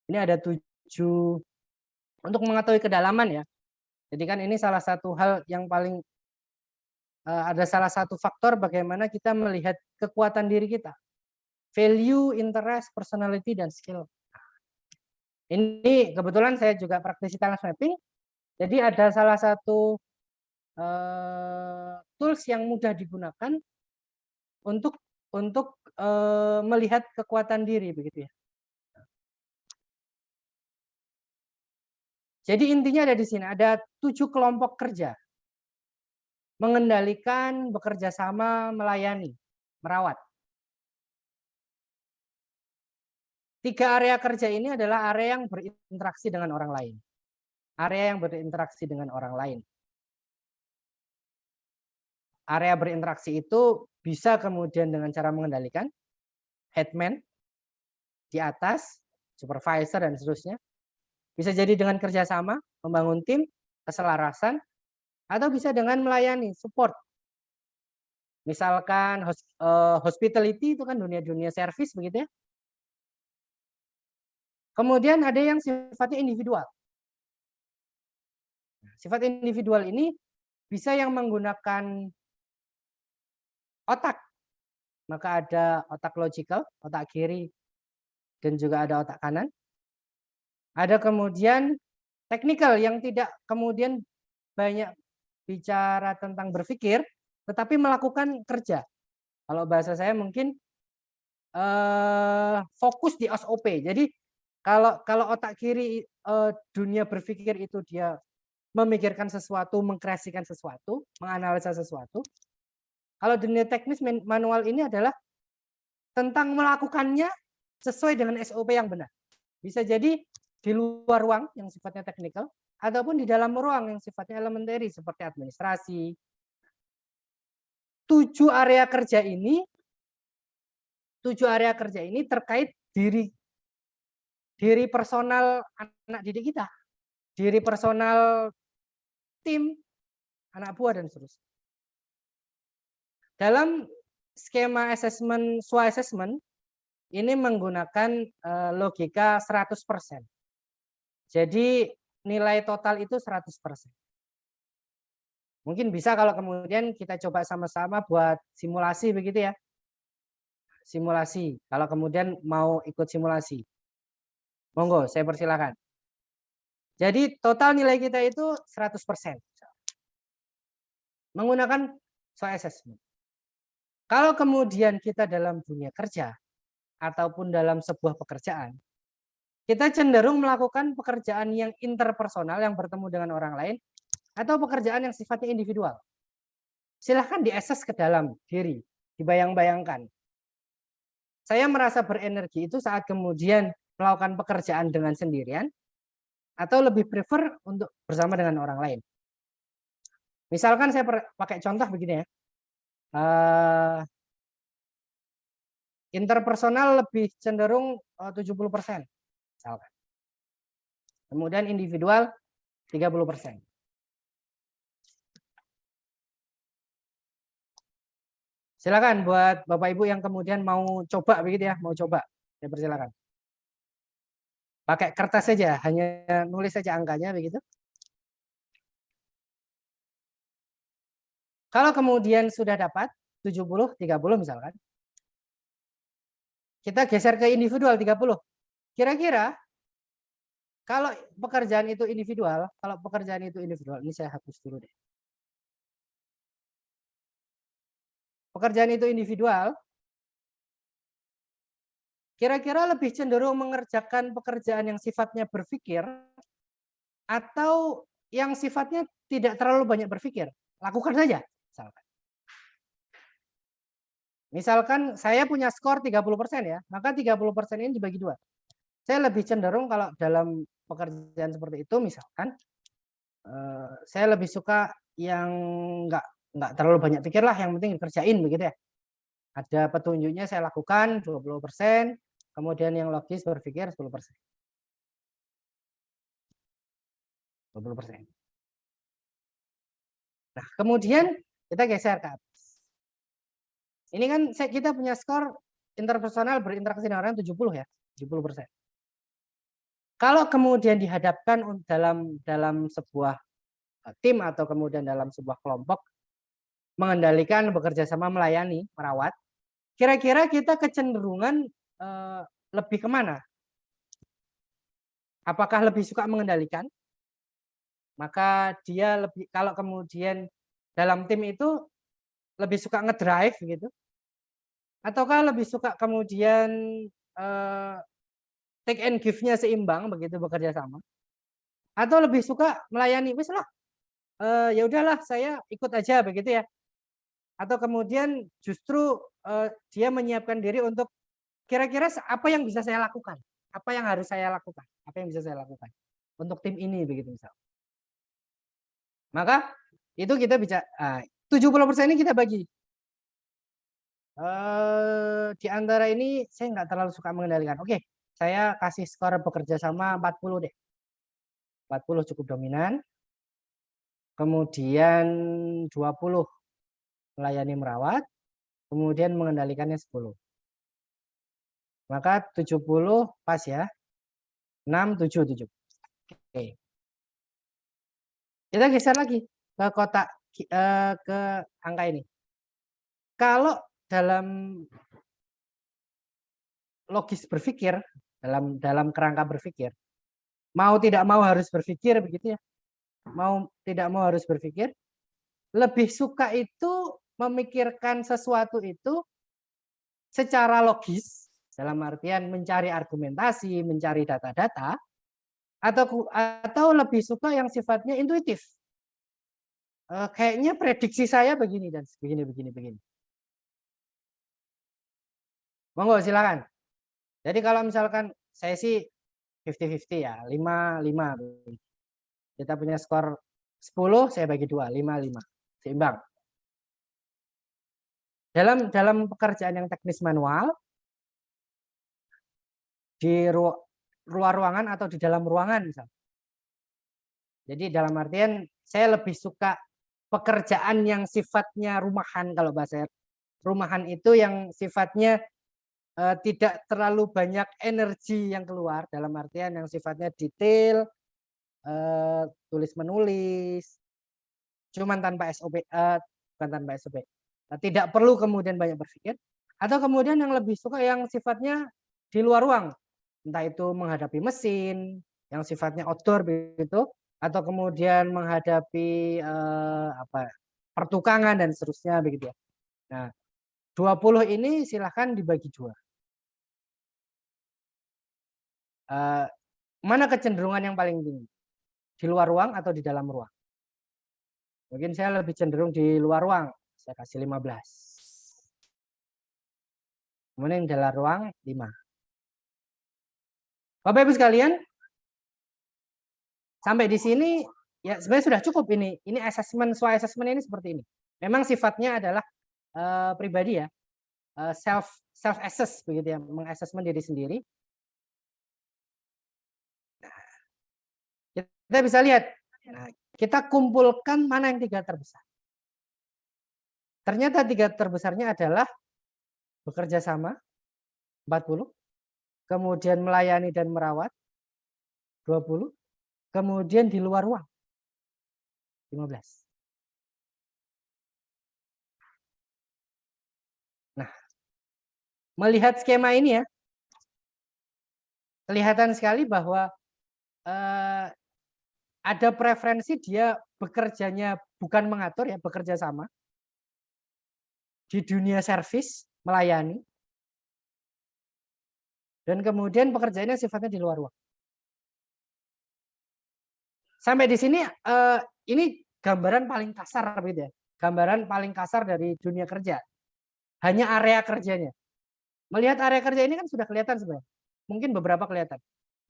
ini ada 7 untuk mengetahui kedalaman ya. Jadi kan ini salah satu hal yang paling ada salah satu faktor bagaimana kita melihat kekuatan diri kita. Value, interest, personality, dan skill. Ini kebetulan saya juga praktisi talent mapping. Jadi ada salah satu tools yang mudah digunakan untuk melihat kekuatan diri begitu ya. Jadi intinya ada di sini, ada 7 kelompok kerja. Mengendalikan, bekerja sama, melayani, merawat. 3 area kerja ini adalah area yang berinteraksi dengan orang lain. Area yang berinteraksi dengan orang lain. Area berinteraksi itu bisa kemudian dengan cara mengendalikan, headman, di atas, supervisor, dan seterusnya. Bisa jadi dengan kerjasama, membangun tim, keselarasan, atau bisa dengan melayani, support. Misalkan hospitality itu kan dunia service begitu ya. Kemudian ada yang sifatnya individual. Sifat individual ini bisa yang menggunakan otak. Maka ada otak logical, otak kiri, dan juga ada otak kanan. Ada kemudian teknikal yang tidak kemudian banyak bicara tentang berpikir, tetapi melakukan kerja. Kalau bahasa saya mungkin fokus di SOP. Jadi kalau otak kiri dunia berpikir itu dia memikirkan sesuatu, mengkreasikan sesuatu, menganalisa sesuatu. Kalau dunia teknis manual ini adalah tentang melakukannya sesuai dengan SOP yang benar. Bisa jadi di luar ruang yang sifatnya teknikal, ataupun di dalam ruang yang sifatnya elementer seperti administrasi. 7 area kerja ini terkait diri personal anak didik kita, diri personal tim, anak buah, dan seterusnya. Dalam skema assessment, SWA assessment, ini menggunakan logika 100%. Jadi nilai total itu 100%. Mungkin bisa kalau kemudian kita coba sama-sama buat simulasi begitu ya. Simulasi, kalau kemudian mau ikut simulasi. Monggo, saya persilakan. Jadi total nilai kita itu 100%. Menggunakan SWA assessment. Kalau kemudian kita dalam dunia kerja ataupun dalam sebuah pekerjaan, kita cenderung melakukan pekerjaan yang interpersonal, yang bertemu dengan orang lain, atau pekerjaan yang sifatnya individual. Silahkan diakses ke dalam diri, dibayang-bayangkan. Saya merasa berenergi itu saat kemudian melakukan pekerjaan dengan sendirian, atau lebih prefer untuk bersama dengan orang lain. Misalkan saya pakai contoh begini ya. Interpersonal lebih cenderung 70%. Misalkan. Kemudian individual 30%. Silakan buat Bapak Ibu yang kemudian mau coba begitu ya, mau coba. Saya persilakan. Pakai kertas saja, hanya nulis saja angkanya begitu. Kalau kemudian sudah dapat 70-30 misalkan, kita geser ke individual 30. Kira-kira kalau pekerjaan itu individual, ini saya hapus dulu deh. Pekerjaan itu individual, kira-kira lebih cenderung mengerjakan pekerjaan yang sifatnya berpikir atau yang sifatnya tidak terlalu banyak berpikir. Lakukan saja. Misalkan saya punya skor 30% ya, maka 30% ini dibagi 2. Saya lebih cenderung kalau dalam pekerjaan seperti itu, misalkan saya lebih suka yang nggak terlalu banyak pikir lah, yang penting dikerjain begitu ya. Ada petunjuknya saya lakukan 20%, kemudian yang logis berpikir 10%. 20%. Nah, kemudian kita geser ke atas. Ini kan kita punya skor interpersonal berinteraksi dengan orang 70 ya, 70%. Kalau kemudian dihadapkan dalam sebuah tim atau kemudian dalam sebuah kelompok, mengendalikan, bekerja sama, melayani, merawat, kira-kira kita kecenderungan lebih kemana? Apakah lebih suka mengendalikan? Maka dia lebih, kalau kemudian dalam tim itu lebih suka ngedrive gitu, ataukah lebih suka kemudian take and give-nya seimbang begitu, bekerja sama, atau lebih suka melayani, wis lah, ya udahlah saya ikut aja begitu ya, atau kemudian justru dia menyiapkan diri untuk kira-kira apa yang bisa saya lakukan, apa yang harus saya lakukan, apa yang bisa saya lakukan untuk tim ini begitu misal. Maka itu kita bisa 70% ini kita bagi. Di antara ini saya nggak terlalu suka mengendalikan. Oke, saya kasih skor bekerja sama 40 deh. 40 cukup dominan. Kemudian 20 melayani merawat. Kemudian mengendalikannya 10. Maka 70 pas ya. 6, 7, 7. Oke. Kita geser lagi ke kotak, ke angka ini. Kalau dalam logis berpikir, dalam kerangka berpikir, mau tidak mau harus berpikir begitu ya. Mau tidak mau harus berpikir, lebih suka itu memikirkan sesuatu itu secara logis, dalam artian mencari argumentasi, mencari data-data, atau lebih suka yang sifatnya intuitif. Kayaknya prediksi saya begini dan begini. Monggo silakan. Jadi kalau misalkan saya sih 50-50 ya, 5-5. Kita punya skor 10, saya bagi 2, 5. Seimbang. Dalam pekerjaan yang teknis manual, di luar ruangan atau di dalam ruangan misalnya. Jadi dalam artian saya lebih suka pekerjaan yang sifatnya rumahan, kalau bahasa rumahan itu yang sifatnya tidak terlalu banyak energi yang keluar, dalam artian yang sifatnya detail, tulis menulis, cuman tanpa SOP, bukan tanpa SOP, tidak perlu kemudian banyak berpikir, atau kemudian yang lebih suka yang sifatnya di luar ruang, entah itu menghadapi mesin yang sifatnya outdoor begitu, atau kemudian menghadapi pertukangan dan seterusnya begitu ya. Nah, 20 ini silahkan dibagi 2. Mana kecenderungan yang paling tinggi? Di luar ruang atau di dalam ruang? Mungkin saya lebih cenderung di luar ruang. Saya kasih 15. Kemudian di dalam ruang 5. Bapak Ibu sekalian, sampai di sini ya sebenarnya sudah cukup ini. Ini assessment, SWOT assessment ini seperti ini. Memang sifatnya adalah pribadi ya. Self assess begitu ya, mengassessment diri sendiri. Kita bisa lihat. Nah, kita kumpulkan mana yang 3 terbesar. Ternyata 3 terbesarnya adalah bekerja sama 40, kemudian melayani dan merawat 20, kemudian di luar ruang 15. Nah, melihat skema ini ya, kelihatan sekali bahwa ada preferensi dia bekerjanya bukan mengatur ya, bekerja sama di dunia servis, melayani, dan kemudian pekerjaannya sifatnya di luar ruang. Sampai di sini ini gambaran paling kasar gitu ya. Gambaran paling kasar dari dunia kerja. Hanya area kerjanya. Melihat area kerja ini kan sudah kelihatan sebenarnya. Mungkin beberapa kelihatan.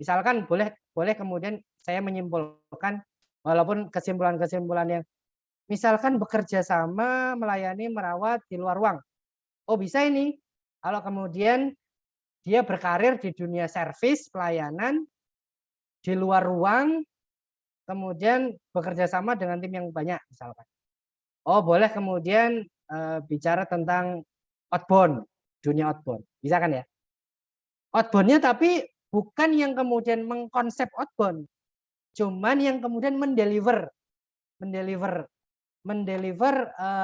Misalkan boleh kemudian saya menyimpulkan, walaupun kesimpulan-kesimpulan yang misalkan bekerja sama, melayani, merawat di luar ruang. Oh bisa ini. Kalau kemudian dia berkarir di dunia servis, pelayanan, di luar ruang, kemudian bekerja sama dengan tim yang banyak misalkan. Oh boleh kemudian bicara tentang outbound, dunia outbound. Bisa kan ya? Outbound-nya tapi bukan yang kemudian mengkonsep outbound, cuman yang kemudian mendeliver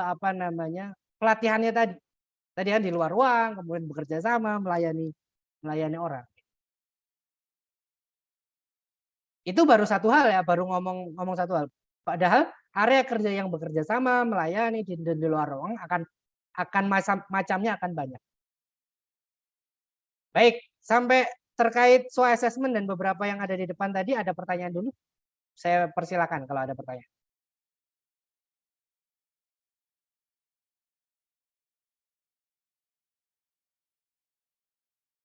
apa namanya pelatihannya tadi kan di luar ruang, kemudian bekerja sama, melayani orang. Itu baru satu hal ya, baru ngomong satu hal. Padahal area kerja yang bekerja sama, melayani di luar ruang akan macamnya akan banyak. Baik, sampai terkait SWOT assessment dan beberapa yang ada di depan tadi, ada pertanyaan dulu? Saya persilakan kalau ada pertanyaan.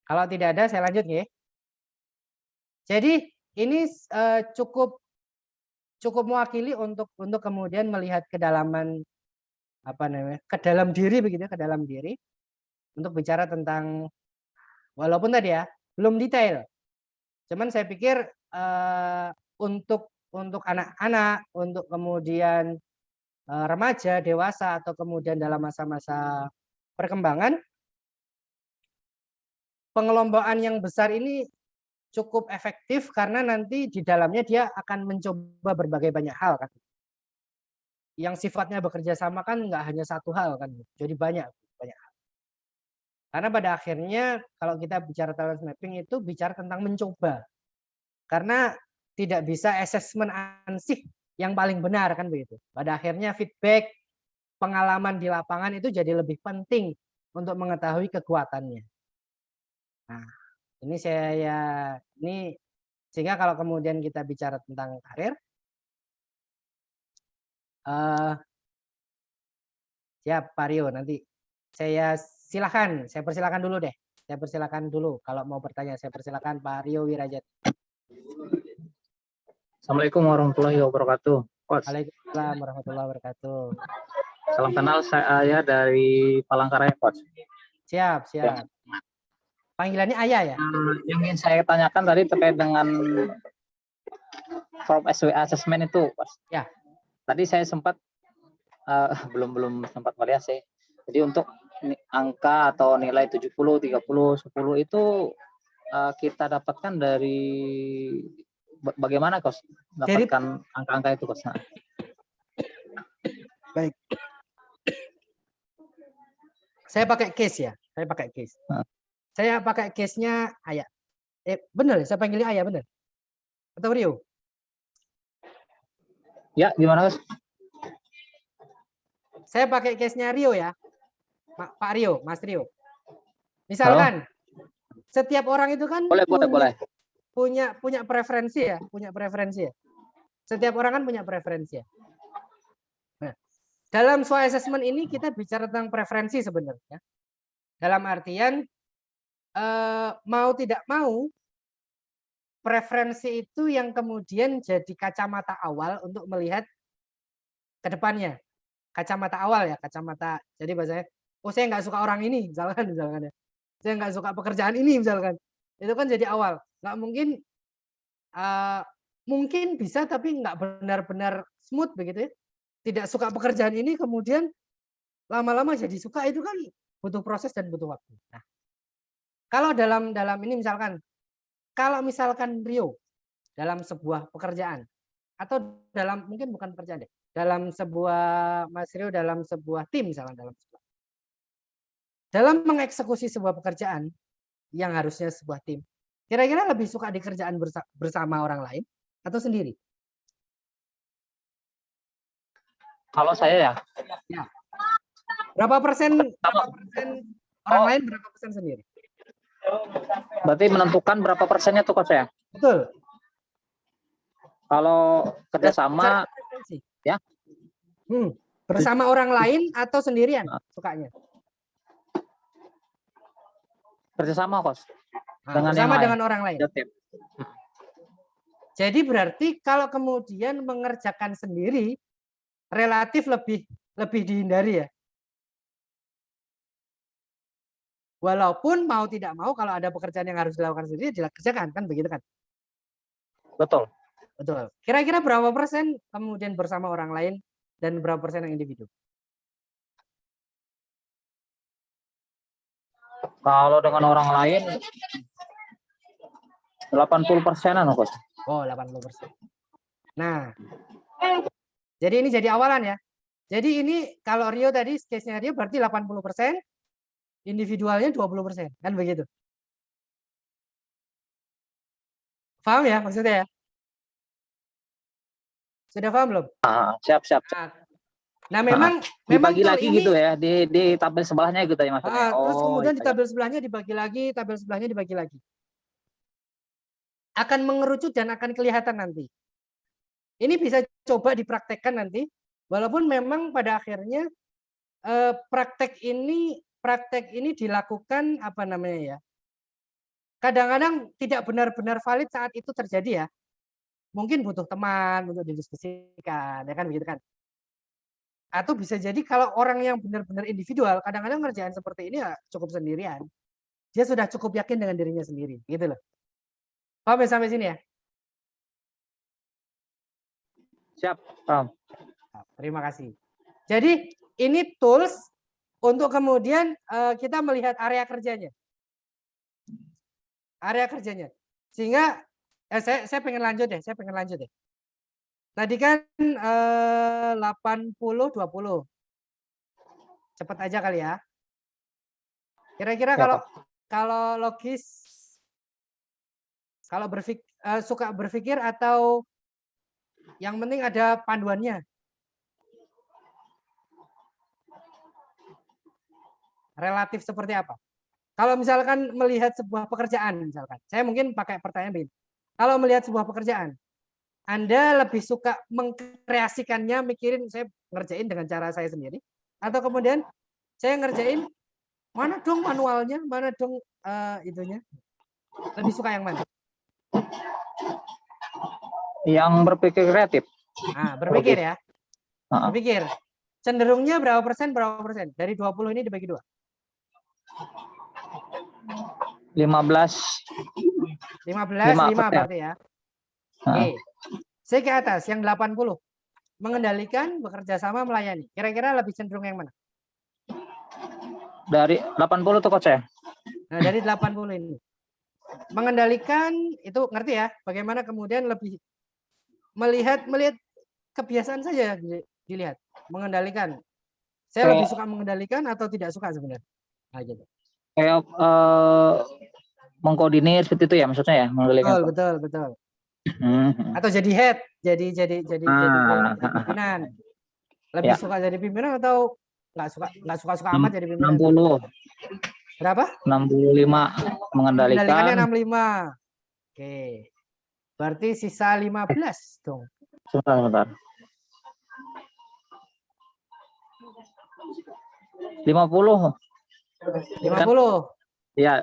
Kalau tidak ada, saya lanjut ya. Jadi ini cukup mewakili untuk kemudian melihat kedalaman ke dalam diri begitu, ke dalam diri untuk bicara tentang, walaupun tadi ya belum detail, cuman saya pikir untuk anak-anak, untuk kemudian remaja, dewasa, atau kemudian dalam masa-masa perkembangan, pengelompokan yang besar ini cukup efektif karena nanti di dalamnya dia akan mencoba berbagai banyak hal kan. Yang sifatnya bekerja sama kan nggak hanya satu hal kan, jadi banyak hal. Karena pada akhirnya kalau kita bicara talent mapping itu bicara tentang mencoba. Karena tidak bisa assessment ansih yang paling benar kan begitu. Pada akhirnya feedback, pengalaman di lapangan itu jadi lebih penting untuk mengetahui kekuatannya. Nah, ini sehingga kalau kemudian kita bicara tentang karir, siap Pak Rio, nanti saya persilakan dulu deh. Saya persilakan dulu kalau mau bertanya, saya persilakan Pak Rio Wirajat. Assalamualaikum warahmatullahi wabarakatuh. Coach, Waalaikumsalam warahmatullahi wabarakatuh. salam kenal, saya dari Palangkaraya, Coach. Siap, Ya. siap. Panggilannya Ayah ya? Yang ingin saya tanyakan tadi terkait dengan form SWA assessment itu, Coach. Ya. Tadi saya sempat belum sempat melihat sih. Jadi untuk angka atau nilai 70, 30, 10 itu kita dapatkan dari bagaimana, Coach? Dapatkan angka-angka itu, Coach. Nah. Baik. Saya pakai case ya. Saya pakai case. Saya pakai case-nya Ayah. Benar, saya panggilnya Ayah, benar? Atau Rio? Ya, gimana, Coach? Saya pakai case-nya Rio ya. Pak Rio, Mas Rio. Misalkan setiap orang itu kan punya preferensi ya, Setiap orang kan punya preferensi ya. Nah, dalam SWA assessment ini kita bicara tentang preferensi sebenarnya. Dalam artian mau tidak mau preferensi itu yang kemudian jadi kacamata awal untuk melihat ke depannya. Kacamata awal ya, kacamata. Jadi bahasanya, oh saya nggak suka orang ini, misalkan ya. Saya nggak suka pekerjaan ini, misalkan. Itu kan jadi awal. Nggak mungkin, mungkin bisa tapi nggak benar-benar smooth begitu ya. Tidak suka pekerjaan ini, kemudian lama-lama jadi suka, itu kan butuh proses dan butuh waktu. Nah, kalau dalam ini misalkan, kalau misalkan Rio dalam sebuah pekerjaan atau dalam mungkin bukan pekerjaan deh, dalam sebuah Mas Rio dalam sebuah tim misalkan dalam mengeksekusi sebuah pekerjaan yang harusnya sebuah tim, kira-kira lebih suka dikerjaan bersama orang lain atau sendiri? Kalau saya ya. Berapa persen orang lain, berapa persen sendiri? Berarti menentukan berapa persennya tuh, Coach ya? Betul. Kalau kerjasama ya bersama orang lain atau sendirian sukanya? Kerjasama, Coach. Dengan orang lain. Jadi berarti kalau kemudian mengerjakan sendiri relatif lebih dihindari ya. Walaupun mau tidak mau kalau ada pekerjaan yang harus dilakukan sendiri dikerjakan, kan begitu kan? Betul. Betul. Kira-kira berapa persen kemudian bersama orang lain dan berapa persen yang individu? Kalau dengan orang lain 80%-an, Coach. Oh, 80%. Nah, jadi ini jadi awalan ya. Jadi ini kalau Rio tadi case-nya Rio berarti 80%, individualnya 20%, kan begitu. Paham ya maksudnya ya? Sudah paham belum? Siap. Nah, memang dibagi lagi ini, gitu ya di tabel sebelahnya gitu ya maksudnya. Terus kemudian di tabel sebelahnya dibagi lagi, tabel sebelahnya dibagi lagi. Akan mengerucut dan akan kelihatan nanti. Ini bisa coba dipraktekkan nanti, walaupun memang pada akhirnya praktek ini dilakukan apa namanya ya? Kadang-kadang tidak benar-benar valid saat itu terjadi ya. Mungkin butuh teman untuk didiskusikan, ya kan begitu kan? Atau bisa jadi kalau orang yang benar-benar individual, kadang-kadang ngerjain seperti ini ya cukup sendirian. Dia sudah cukup yakin dengan dirinya sendiri, gitu loh. Paham ya sampai sini ya? Siap, paham. Terima kasih. Jadi ini tools untuk kemudian kita melihat area kerjanya. Sehingga saya pengen lanjut deh, Tadi kan 80-20. Cepat aja kali ya. Kira-kira kalau logis, kalau suka berpikir atau yang penting ada panduannya. Relatif seperti apa? Kalau misalkan melihat sebuah pekerjaan, misalkan, saya mungkin pakai pertanyaan begini. Kalau melihat sebuah pekerjaan, Anda lebih suka mengkreasikannya, mikirin saya ngerjain dengan cara saya sendiri, atau kemudian saya ngerjain mana dong manualnya, mana dong itunya, lebih suka yang mana? Yang berpikir kreatif. Nah, berpikir ya. Heeh. Berpikir. Cenderungnya berapa persen, berapa persen? Dari 20 ini dibagi 2. 15. 15, 5 berarti ya. Heeh. Oke. Saya ke atas, yang 80. Mengendalikan, bekerja sama, melayani. Kira-kira lebih cenderung yang mana? Dari 80 tuh coach ya? Nah, dari 80 ini. Mengendalikan, itu ngerti ya? Bagaimana kemudian lebih melihat kebiasaan saja dilihat. Mengendalikan. Saya lebih suka mengendalikan atau tidak suka sebenarnya. Nah, gitu. Kayak mengkoordinir seperti itu ya maksudnya ya, mengendalikan. Betul. Atau jadi head, jadi pimpinan. Lebih suka jadi pimpinan atau nggak suka amat jadi pimpinan? 60. Berapa? 65 mengendalikannya 65. Oke. Berarti sisa 15 dong. Sebentar. 50. 50. Iya.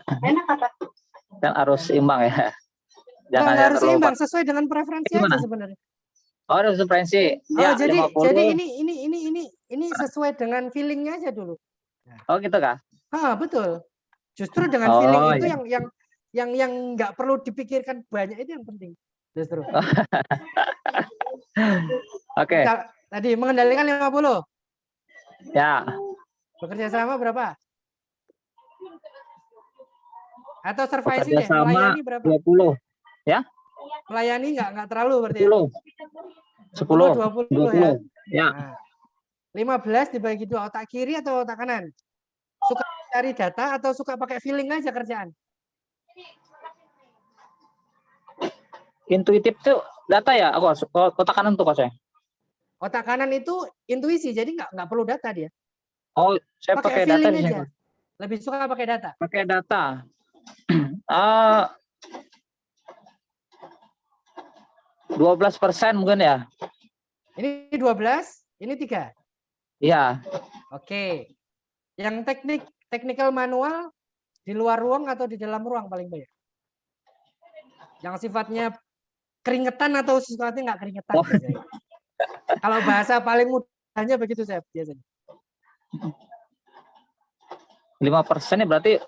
Kan harus seimbang ya. Jangan harus seimbang, sesuai dengan preferensi aja sebenarnya. Oh, harus preferensi. Ya, jadi 50. ini sesuai dengan feelingnya aja dulu. Oh, gitu kah? Betul. Justru dengan feeling itu yang nggak perlu dipikirkan banyak, itu yang penting. Justru. Oke. Tadi mengendalikan 50. Ya. Bekerja sama berapa? Atau surviving Bekerja sama melayani berapa? 20. Ya? Melayani nggak terlalu berarti 10. ya? 20 ya? Ya. Nah, 15 dibagi 2, otak kiri atau otak kanan? Suka cari data atau suka pakai feeling aja kerjaan? Intuitif tuh data ya? Aku otak kanan tuh Coach. Otak kanan itu intuisi, jadi nggak perlu data dia. Oh, saya pakai data di sini. Lebih suka pakai data? Pakai data. 12% mungkin ya. Ini 12, ini 3. Iya. Oke. Yang technical manual di luar ruang atau di dalam ruang paling banyak? Yang sifatnya keringetan atau sifatnya nggak keringetan? Oh. Kalau bahasa paling mudahnya begitu saya biasanya. 5% berarti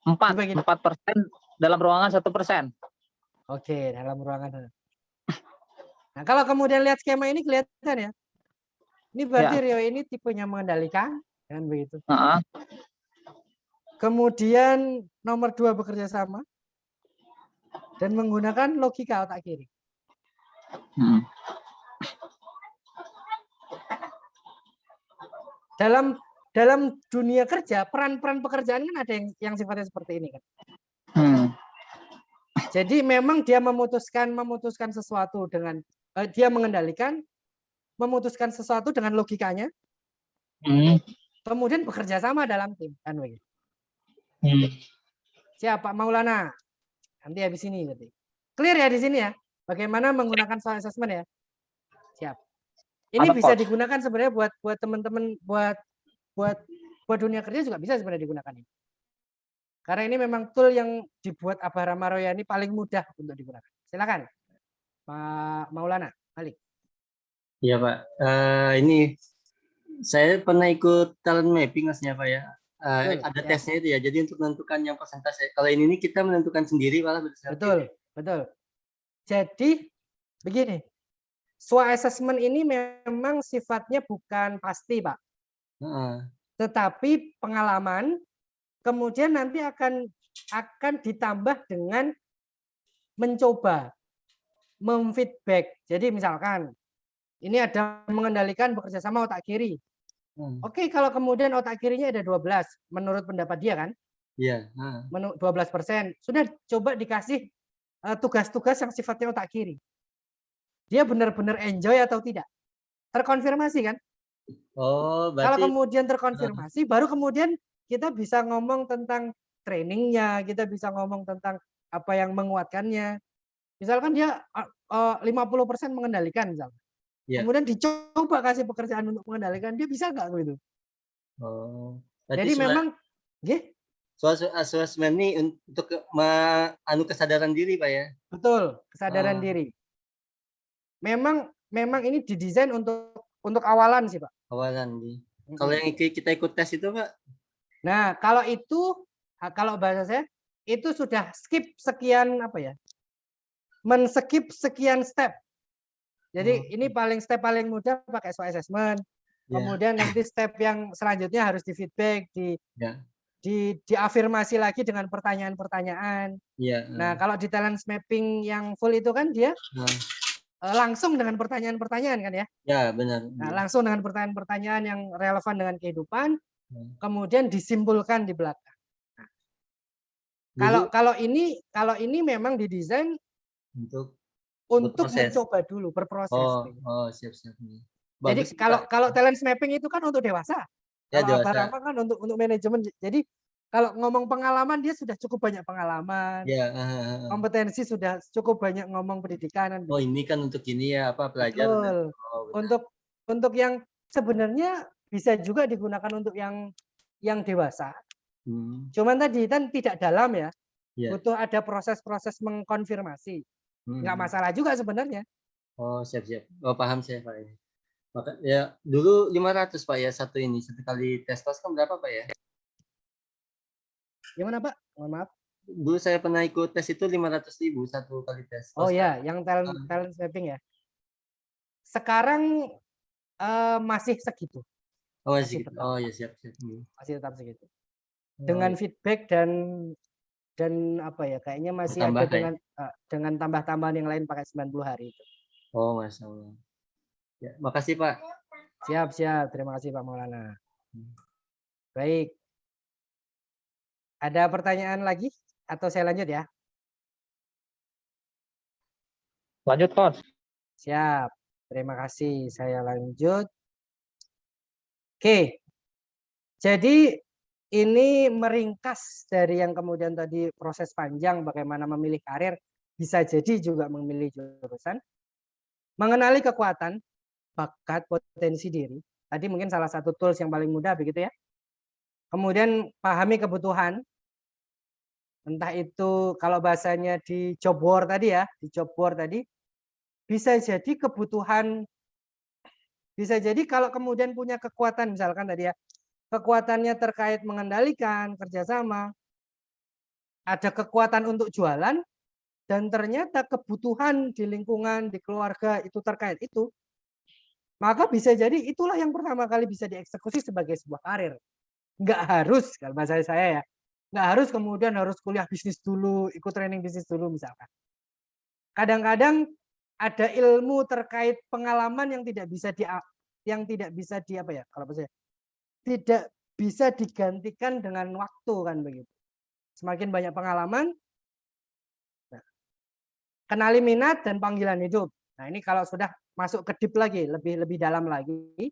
4% dalam ruangan 1%. Oke, dalam ruangan. Nah, kalau kemudian lihat skema ini kelihatan ya. Ini berarti Rio ini tipenya mengendalikan, kan begitu. Kemudian nomor 2 bekerja sama dan menggunakan logika otak kiri. Dalam dunia kerja, peran-peran pekerjaan kan ada yang sifatnya seperti ini kan. Jadi memang dia memutuskan sesuatu dengan dia mengendalikan, memutuskan sesuatu dengan logikanya, kemudian bekerja sama dalam tim kan begitu. Siap Pak Maulana? Nanti habis ini berarti. Clear ya di sini ya? Bagaimana menggunakan soal assessment ya? Siap. Ini bisa digunakan sebenarnya buat teman-teman, buat dunia kerja juga bisa sebenarnya digunakan ini. Karena ini memang tool yang dibuat Abah Ramaroyani paling mudah untuk digunakan. Silakan Pak Maulana, balik. Iya Pak, ini saya pernah ikut talent mapping maksudnya Pak ya. Ada tesnya itu ya, jadi untuk menentukan yang persentase. Kalau ini kita menentukan sendiri malah betul. Jadi begini, SWOT assessment ini memang sifatnya bukan pasti Pak, tetapi pengalaman, kemudian nanti akan ditambah dengan mencoba, memfeedback. Jadi misalkan ini ada mengendalikan bekerja sama otak kiri. Oke, kalau kemudian otak kirinya ada 12, menurut pendapat dia kan? Iya. 12%. Sudah coba dikasih tugas-tugas yang sifatnya otak kiri. Dia benar-benar enjoy atau tidak? Terkonfirmasi kan? Oh, berarti kalau kemudian terkonfirmasi, baru kemudian kita bisa ngomong tentang trainingnya, kita bisa ngomong tentang apa yang menguatkannya. Misalkan dia 50% mengendalikan misalnya. Kemudian dicoba kasih pekerjaan untuk mengendalikan, dia bisa nggak gitu? Oh. Jadi memang soal assessment ini untuk kesadaran diri Pak ya? Betul, kesadaran diri. memang ini didesain untuk awalan sih Pak. Awalan di. Kalau yang kita ikut tes itu Pak? Nah, kalau itu kalau bahasa saya itu sudah skip sekian apa ya? Men-skip sekian step. Jadi ini step paling mudah pakai SWOT assessment. Kemudian nanti step yang selanjutnya harus di feedback, diafirmasi lagi dengan pertanyaan-pertanyaan. Nah, kalau di talent mapping yang full itu kan dia langsung dengan pertanyaan-pertanyaan kan ya? Ya, benar. Nah, langsung dengan pertanyaan-pertanyaan yang relevan dengan kehidupan, kemudian disimpulkan di belakang. Nah, kalau ini memang didesain untuk mencoba dulu, berproses. Siap. Jadi kalau talent mapping itu kan untuk dewasa. Ya, kalau dewasa. Abang kan untuk manajemen. Jadi kalau ngomong pengalaman dia sudah cukup banyak pengalaman. Ya. Kompetensi sudah cukup banyak ngomong pendidikan. Oh, ini kan untuk ini ya apa pelajar. Betul. Untuk yang sebenarnya bisa juga digunakan untuk yang dewasa. Cuman tadi kan tidak dalam ya. Butuh ada proses-proses mengkonfirmasi. Nggak masalah juga sebenarnya. Oh, siap. Oh, paham saya Pak. Maka ya dulu 500 Pak ya satu kali tes kan berapa Pak ya? Gimana Pak? Mohon maaf. Dulu saya pernah ikut tes itu 500.000 satu kali tes. Oh ya, yang talent mapping ya. Sekarang masih segitu. Oh, masih segitu. Oh ya, siap. Masih tetap segitu. Dengan feedback dan apa ya, kayaknya masih ada dengan tambah-tambahan yang lain pakai 90 hari itu. Oh, Masya Allah. Ya, makasih Pak. Siap. Terima kasih Pak Maulana. Baik. Ada pertanyaan lagi atau saya lanjut ya? Lanjut, Coach. Siap. Terima kasih. Saya lanjut. Oke. Jadi ini meringkas dari yang kemudian tadi proses panjang bagaimana memilih karir, bisa jadi juga memilih jurusan. Mengenali kekuatan, bakat, potensi diri. Tadi mungkin salah satu tools yang paling mudah begitu ya. Kemudian pahami kebutuhan. Entah itu kalau bahasanya di job board tadi ya, di job board tadi bisa jadi kebutuhan, bisa jadi kalau kemudian punya kekuatan misalkan tadi ya, kekuatannya terkait mengendalikan kerjasama, ada kekuatan untuk jualan, dan ternyata kebutuhan di lingkungan, di keluarga itu terkait itu, maka bisa jadi itulah yang pertama kali bisa dieksekusi sebagai sebuah karir. Nggak harus, kalau bahasa saya ya, nggak harus kemudian harus kuliah bisnis dulu, ikut training bisnis dulu misalkan. Kadang-kadang ada ilmu terkait pengalaman yang tidak bisa apa ya, kalau saya tidak bisa digantikan dengan waktu kan begitu. Semakin banyak pengalaman, kenali minat dan panggilan hidup. Nah, ini kalau sudah masuk ke deep lagi, lebih dalam lagi.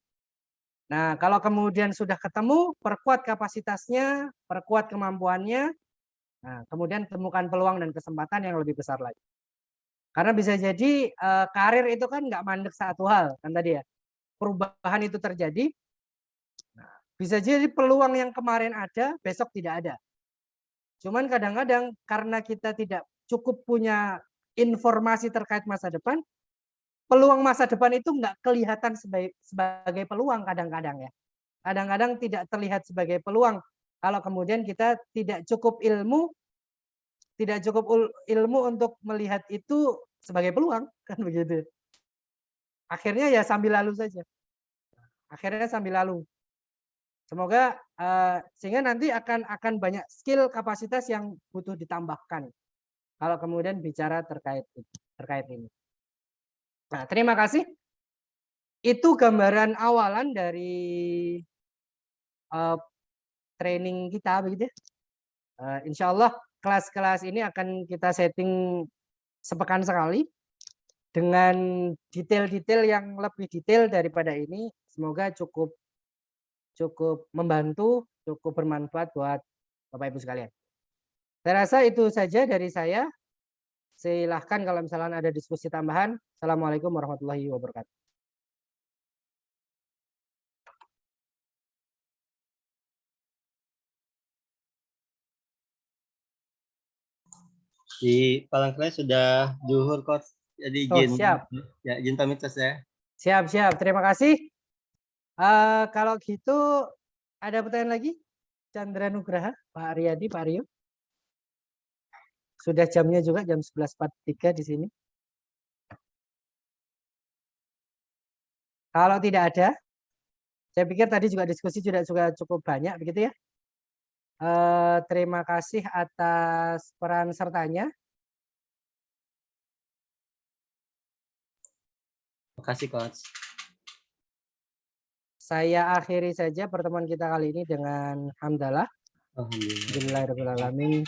Nah, kalau kemudian sudah ketemu, perkuat kapasitasnya, perkuat kemampuannya, nah, kemudian temukan peluang dan kesempatan yang lebih besar lagi. Karena bisa jadi karir itu kan nggak mandek satu hal, kan tadi ya. Perubahan itu terjadi, nah, bisa jadi peluang yang kemarin ada, besok tidak ada. Cuman kadang-kadang karena kita tidak cukup punya informasi terkait masa depan, peluang masa depan itu nggak kelihatan sebagai peluang kadang-kadang ya. Kadang-kadang tidak terlihat sebagai peluang kalau kemudian kita tidak cukup ilmu untuk melihat itu sebagai peluang kan begitu. Akhirnya ya sambil lalu saja. Akhirnya sambil lalu. Semoga sehingga nanti akan banyak skill kapasitas yang butuh ditambahkan kalau kemudian bicara terkait ini. Nah, terima kasih. Itu gambaran awalan dari training kita begitu. Insya Allah kelas-kelas ini akan kita setting sepekan sekali dengan detail-detail yang lebih detail daripada ini. Semoga cukup membantu, cukup bermanfaat buat Bapak Ibu sekalian. Saya rasa itu saja dari saya. Silahkan kalau misalnya ada diskusi tambahan. Assalamualaikum warahmatullahi wabarakatuh. Di Palangkaraya sudah zuhur Coach. Jadi Oh, izin. siap. Ya, izin pamit Mas ya. Siap, siap. Terima kasih. Kalau gitu ada pertanyaan lagi? Chandra Nugraha, Pak Riyadi, Pak Rio. Sudah jamnya juga jam 11.43 di sini. Kalau tidak ada, saya pikir tadi juga diskusi juga cukup banyak begitu ya. Terima kasih atas peran sertanya. Terima kasih Coach. Saya akhiri saja pertemuan kita kali ini dengan hamdalah. Alhamdulillah. Bismillahirrahmanirrahim.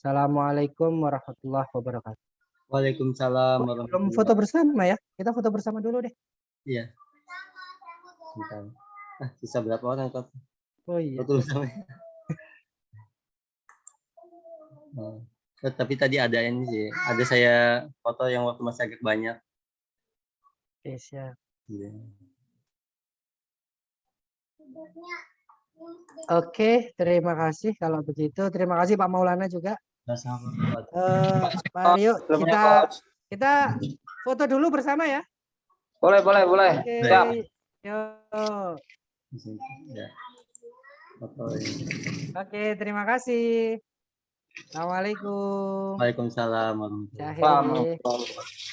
Assalamualaikum warahmatullahi wabarakatuh. Waalaikumsalam Belum warahmatullahi foto bersama ya? Kita foto bersama dulu deh. Iya. Bentar. Sisa berapa orang Coach? Oh iya. Foto bersama. Tapi tadi ada ini sih. Ada saya foto yang waktu masih agak banyak. Oke, siap. Iya. Oke, terima kasih kalau begitu. Terima kasih Pak Maulana juga. Sama-sama. Pak Rio, Sebelumnya, kita Coach. kita foto dulu bersama ya. Boleh. Oke. Siap. Yuk. Ya. Foto ini. Oke, terima kasih. Assalamualaikum. Waalaikumsalam warahmatullahi Saya akhiri. Paham.